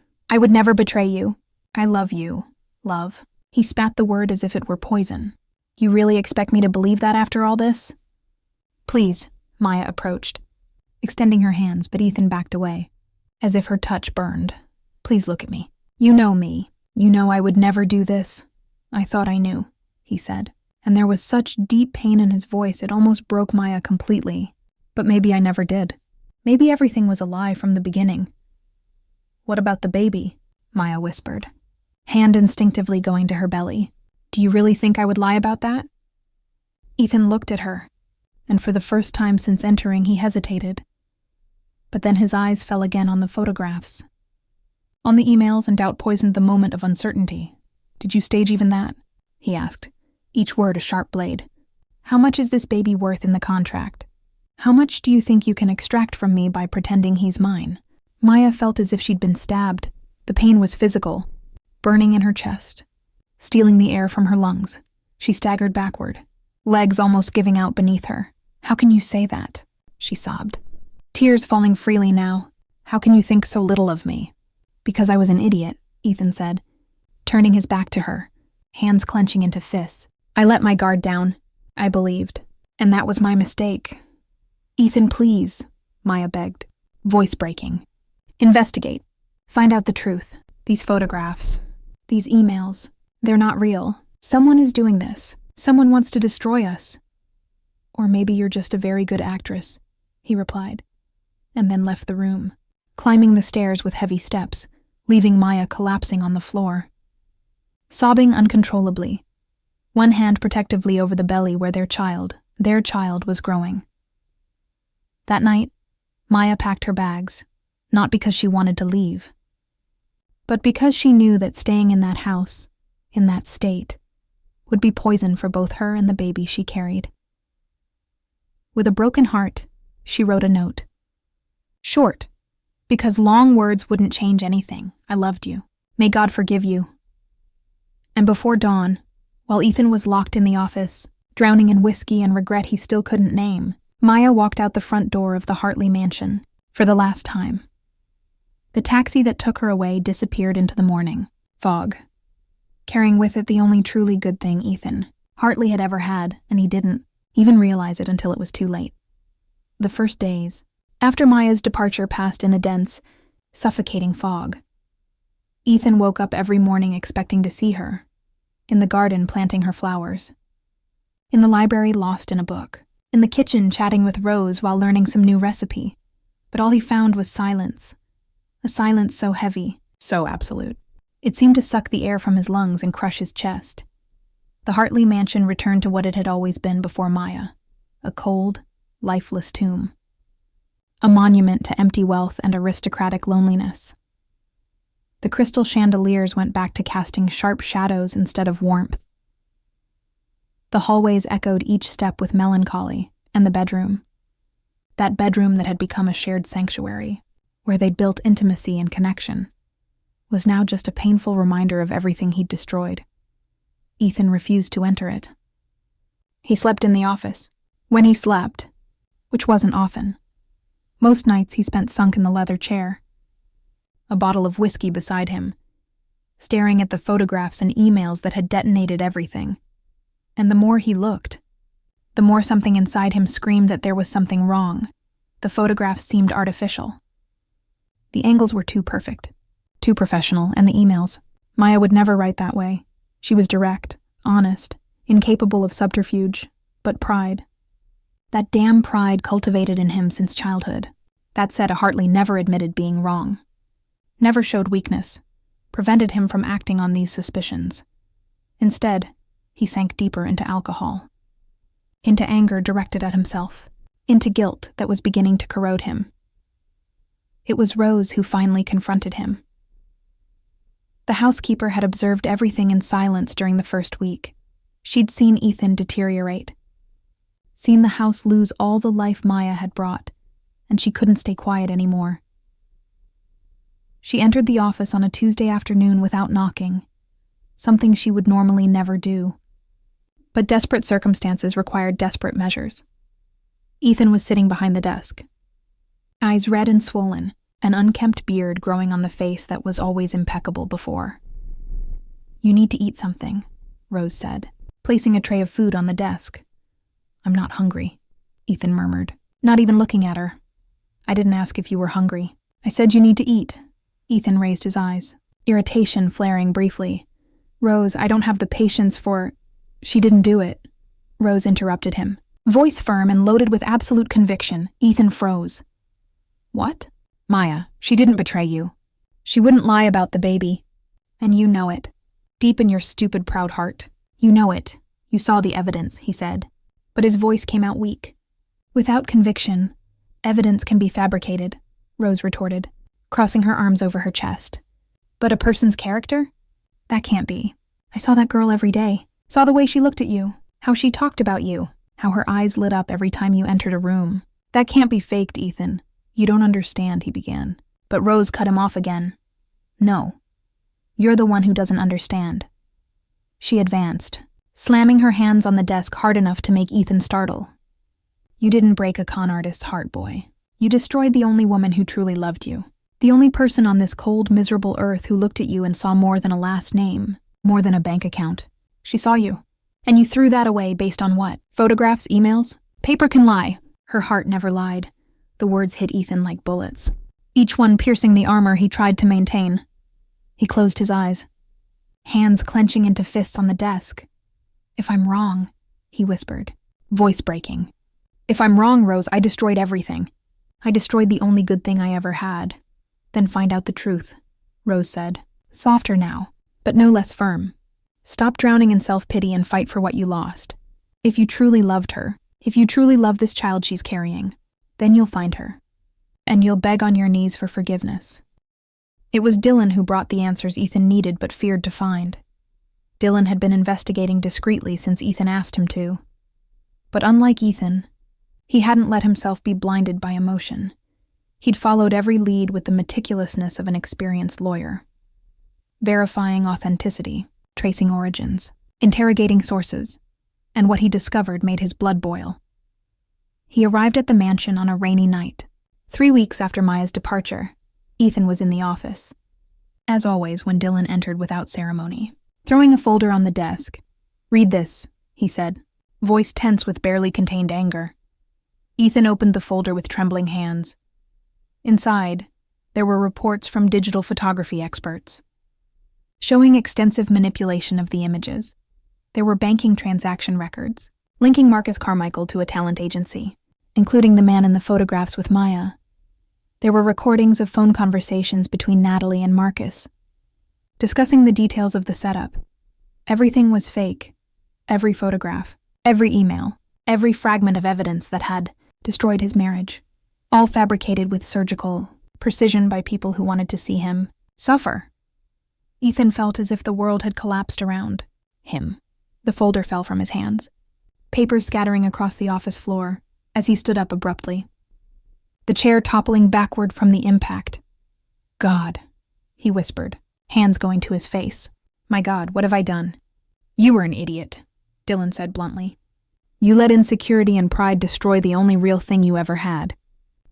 betray you. I love you, love. He spat the word as if it were poison. You really expect me to believe that after all this? Please, Maya approached, extending her hands, but Ethan backed away, as if her touch burned. Please look at me. You know me. You know I would never do this. I thought I knew, he said, and there was such deep pain in his voice it almost broke Maya completely. But maybe I never did. Maybe everything was a lie from the beginning. What about the baby? Maya whispered, hand instinctively going to her belly. Do you really think I would lie about that? Ethan looked at her, and for the first time since entering he hesitated. But then his eyes fell again on the photographs. On the emails, and doubt poisoned the moment of uncertainty. Did you stage even that? He asked, each word a sharp blade. How much is this baby worth in the contract? How much do you think you can extract from me by pretending he's mine? Maya felt as if she'd been stabbed. The pain was physical, burning in her chest, stealing the air from her lungs. She staggered backward, legs almost giving out beneath her. How can you say that? She sobbed, tears falling freely now. How can you think so little of me? Because I was an idiot, Ethan said, turning his back to her, hands clenching into fists. I let my guard down. I believed. And that was my mistake. Ethan, please, Maya begged, voice breaking. Investigate. Find out the truth. These photographs, these emails, they're not real. Someone is doing this. Someone wants to destroy us. Or maybe you're just a very good actress, he replied, and then left the room, climbing the stairs with heavy steps, leaving Maya collapsing on the floor. Sobbing uncontrollably, one hand protectively over the belly where their child was growing. That night, Maya packed her bags, not because she wanted to leave, but because she knew that staying in that house, in that state, would be poison for both her and the baby she carried. With a broken heart, she wrote a note. Short, because long words wouldn't change anything. I loved you. May God forgive you. And before dawn, while Ethan was locked in the office, drowning in whiskey and regret he still couldn't name, Maya walked out the front door of the Hartley mansion for the last time. The taxi that took her away disappeared into the morning fog, carrying with it the only truly good thing Ethan Hartley had ever had, and he didn't even realize it until it was too late. The first days, after Maya's departure, passed in a dense, suffocating fog. Ethan woke up every morning expecting to see her, in the garden planting her flowers, in the library lost in a book, in the kitchen chatting with Rose while learning some new recipe. But all he found was silence, a silence so heavy, so absolute. It seemed to suck the air from his lungs and crush his chest. The Hartley mansion returned to what it had always been before Maya, a cold, lifeless tomb. A monument to empty wealth and aristocratic loneliness. The crystal chandeliers went back to casting sharp shadows instead of warmth. The hallways echoed each step with melancholy, and the bedroom. That bedroom that had become a shared sanctuary, where they'd built intimacy and connection, was now just a painful reminder of everything he'd destroyed. Ethan refused to enter it. He slept in the office. When he slept, which wasn't often. Most nights he spent sunk in the leather chair, a bottle of whiskey beside him, staring at the photographs and emails that had detonated everything. And the more he looked, the more something inside him screamed that there was something wrong. The photographs seemed artificial. The angles were too perfect, too professional, and the emails. Maya would never write that way. She was direct, honest, incapable of subterfuge, but pride. That damn pride cultivated in him since childhood. That said, Hartley never admitted being wrong. Never showed weakness, prevented him from acting on these suspicions. Instead, he sank deeper into alcohol, into anger directed at himself, into guilt that was beginning to corrode him. It was Rose who finally confronted him. The housekeeper had observed everything in silence during the first week. She'd seen Ethan deteriorate, seen the house lose all the life Maya had brought, and she couldn't stay quiet anymore. She entered the office on a Tuesday afternoon without knocking, something she would normally never do. But desperate circumstances required desperate measures. Ethan was sitting behind the desk, eyes red and swollen, an unkempt beard growing on the face that was always impeccable before. "You need to eat something," Rose said, placing a tray of food on the desk. "I'm not hungry," Ethan murmured, not even looking at her. "I didn't ask if you were hungry. I said you need to eat." Ethan raised his eyes, irritation flaring briefly. "Rose, I don't have the patience for—" "She didn't do it," Rose interrupted him. Voice firm and loaded with absolute conviction, Ethan froze. "What?" "Maya, she didn't betray you. She wouldn't lie about the baby. And you know it. Deep in your stupid, proud heart. You know it. You saw the evidence," he said. But his voice came out weak. "Without conviction, evidence can be fabricated," Rose retorted, crossing her arms over her chest. "But a person's character? That can't be. I saw that girl every day. Saw the way she looked at you, how she talked about you, how her eyes lit up every time you entered a room. That can't be faked, Ethan. You don't understand," he began. But Rose cut him off again. "No. You're the one who doesn't understand." She advanced, slamming her hands on the desk hard enough to make Ethan startle. "You didn't break a con artist's heart, boy. You destroyed the only woman who truly loved you. The only person on this cold, miserable earth who looked at you and saw more than a last name, more than a bank account. She saw you. And you threw that away based on what? Photographs, emails? Paper can lie." Her heart never lied. The words hit Ethan like bullets, each one piercing the armor he tried to maintain. He closed his eyes, hands clenching into fists on the desk. "If I'm wrong," he whispered, voice breaking. "If I'm wrong, Rose, I destroyed everything. I destroyed the only good thing I ever had. Then find out the truth," Rose said, softer now, but no less firm. "Stop drowning in self-pity and fight for what you lost. If you truly loved her, if you truly love this child she's carrying, then you'll find her. And you'll beg on your knees for forgiveness." It was Dylan who brought the answers Ethan needed but feared to find. Dylan had been investigating discreetly since Ethan asked him to. But unlike Ethan, he hadn't let himself be blinded by emotion. He'd followed every lead with the meticulousness of an experienced lawyer, verifying authenticity, tracing origins, interrogating sources, and what he discovered made his blood boil. He arrived at the mansion on a rainy night. 3 weeks after Maya's departure, Ethan was in the office. As always, when Dylan entered without ceremony, throwing a folder on the desk. "Read this," he said, voice tense with barely contained anger. Ethan opened the folder with trembling hands. Inside, there were reports from digital photography experts, showing extensive manipulation of the images. There were banking transaction records, linking Marcus Carmichael to a talent agency, including the man in the photographs with Maya. There were recordings of phone conversations between Natalie and Marcus, discussing the details of the setup. Everything was fake. Every photograph, every email, every fragment of evidence that had destroyed his marriage. All fabricated with surgical precision by people who wanted to see him suffer. Ethan felt as if the world had collapsed around him. The folder fell from his hands, papers scattering across the office floor as he stood up abruptly, the chair toppling backward from the impact. "God," he whispered, hands going to his face. My God, what have I done? You were an idiot, Dylan said bluntly. You let insecurity and pride destroy the only real thing you ever had.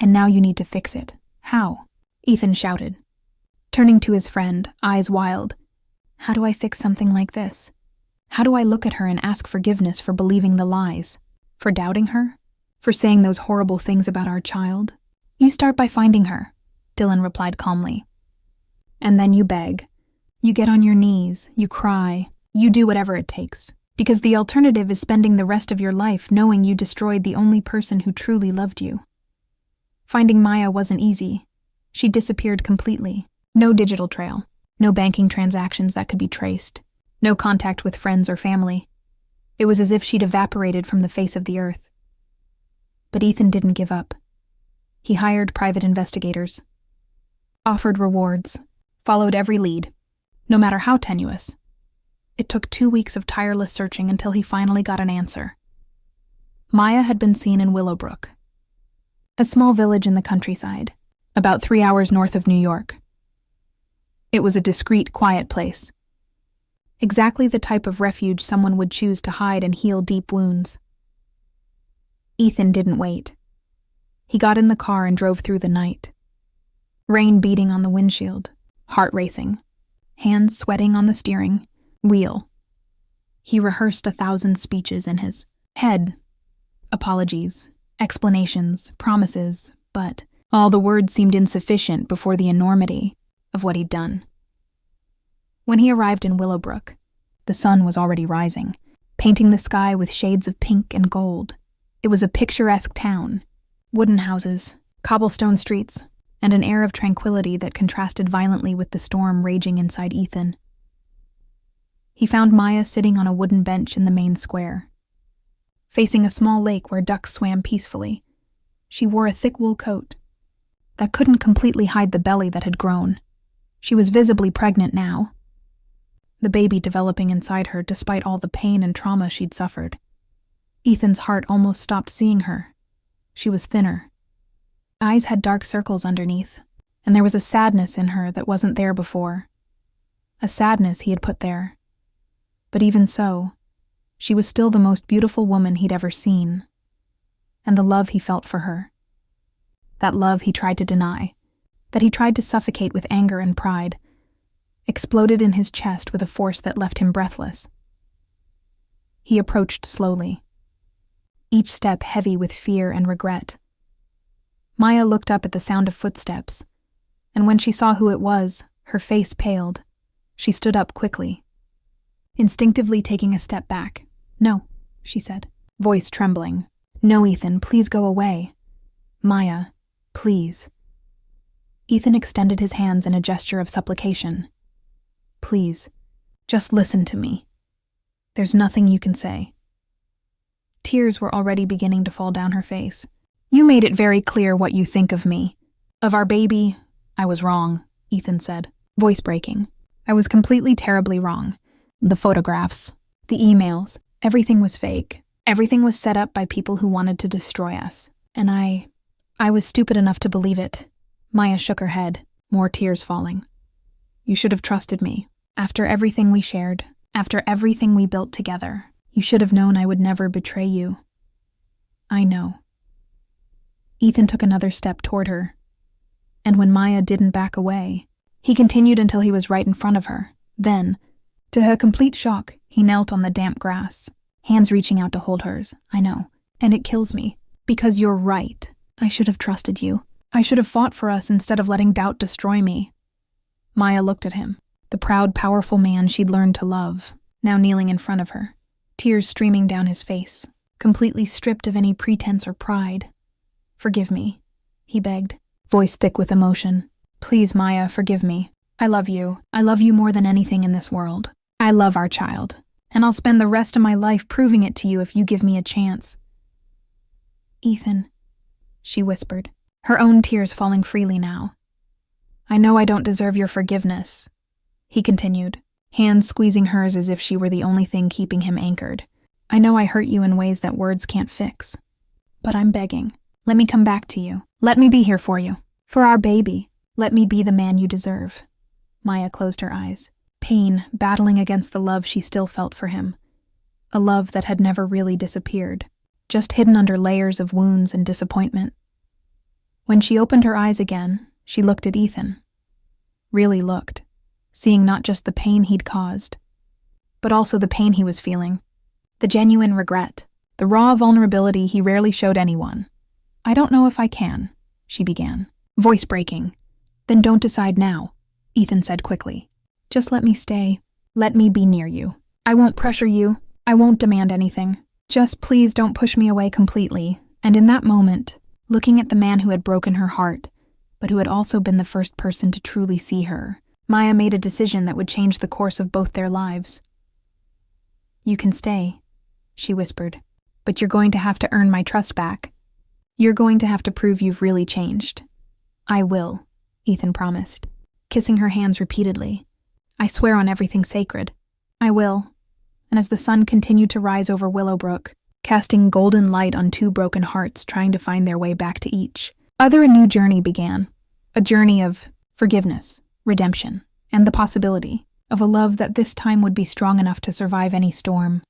And now you need to fix it. How? Ethan shouted, turning to his friend, eyes wild. How do I fix something like this? How do I look at her and ask forgiveness for believing the lies? For doubting her? For saying those horrible things about our child? You start by finding her, Dylan replied calmly. And then you beg. You get on your knees, you cry, you do whatever it takes. Because the alternative is spending the rest of your life knowing you destroyed the only person who truly loved you. Finding Maya wasn't easy. She disappeared completely. No digital trail. No banking transactions that could be traced. No contact with friends or family. It was as if she'd evaporated from the face of the earth. But Ethan didn't give up. He hired private investigators, offered rewards, followed every lead, no matter how tenuous. It took 2 weeks of tireless searching until he finally got an answer. Maya had been seen in Willowbrook, a small village in the countryside, about 3 hours north of New York. It was a discreet, quiet place. Exactly the type of refuge someone would choose to hide and heal deep wounds. Ethan didn't wait. He got in the car and drove through the night. Rain beating on the windshield, heart racing, hands sweating on the steering wheel. He rehearsed 1,000 speeches in his head. Apologies, explanations, promises, but all the words seemed insufficient before the enormity of what he'd done. When he arrived in Willowbrook, the sun was already rising, painting the sky with shades of pink and gold. It was a picturesque town, wooden houses, cobblestone streets, and an air of tranquility that contrasted violently with the storm raging inside Ethan. He found Maya sitting on a wooden bench in the main square, facing a small lake where ducks swam peacefully. She wore a thick wool coat that couldn't completely hide the belly that had grown. She was visibly pregnant now, the baby developing inside her despite all the pain and trauma she'd suffered. Ethan's heart almost stopped seeing her. She was thinner. Eyes had dark circles underneath, and there was a sadness in her that wasn't there before. A sadness he had put there. But even so, she was still the most beautiful woman he'd ever seen. And the love he felt for her. That love he tried to deny, that he tried to suffocate with anger and pride, exploded in his chest with a force that left him breathless. He approached slowly, each step heavy with fear and regret. Maya looked up at the sound of footsteps, and when she saw who it was, her face paled. She stood up quickly, instinctively taking a step back. "No," she said, voice trembling. "No, Ethan, please go away. Maya, please." Ethan extended his hands in a gesture of supplication. "Please, just listen to me. There's nothing you can say." Tears were already beginning to fall down her face. "You made it very clear what you think of me. Of our baby, I was wrong," Ethan said, voice breaking. "I was completely terribly wrong. The photographs, the emails, everything was fake. Everything was set up by people who wanted to destroy us. And I was stupid enough to believe it." Maya shook her head, more tears falling. "You should have trusted me. After everything we shared, after everything we built together, you should have known I would never betray you." "I know." Ethan took another step toward her. And when Maya didn't back away, he continued until he was right in front of her. Then, to her complete shock, he knelt on the damp grass, hands reaching out to hold hers. "I know, and it kills me. Because you're right. I should have trusted you. I should have fought for us instead of letting doubt destroy me." Maya looked at him, the proud, powerful man she'd learned to love, now kneeling in front of her, tears streaming down his face, completely stripped of any pretense or pride. "Forgive me," he begged, voice thick with emotion. "Please, Maya, forgive me. I love you. I love you more than anything in this world. I love our child, and I'll spend the rest of my life proving it to you if you give me a chance." "Ethan," she whispered, her own tears falling freely now. "I know I don't deserve your forgiveness," he continued, hands squeezing hers as if she were the only thing keeping him anchored. "I know I hurt you in ways that words can't fix. But I'm begging. Let me come back to you. Let me be here for you. For our baby. Let me be the man you deserve. Maya closed her eyes. Pain battling against the love she still felt for him. A love that had never really disappeared, just hidden under layers of wounds and disappointment. When she opened her eyes again, she looked at Ethan. Really looked, seeing not just the pain he'd caused, but also the pain he was feeling, the genuine regret, the raw vulnerability he rarely showed anyone. "I don't know if I can," she began, voice breaking. "Then don't decide now," Ethan said quickly. "Just let me stay. Let me be near you. I won't pressure you. I won't demand anything. Just please don't push me away completely." And in that moment, looking at the man who had broken her heart, but who had also been the first person to truly see her, Maya made a decision that would change the course of both their lives. "You can stay," she whispered, "but you're going to have to earn my trust back. You're going to have to prove you've really changed." "I will," Ethan promised, kissing her hands repeatedly. "I swear on everything sacred. I will." And as the sun continued to rise over Willowbrook, casting golden light on two broken hearts trying to find their way back to each, a new journey began. A journey of forgiveness, redemption, and the possibility of a love that this time would be strong enough to survive any storm.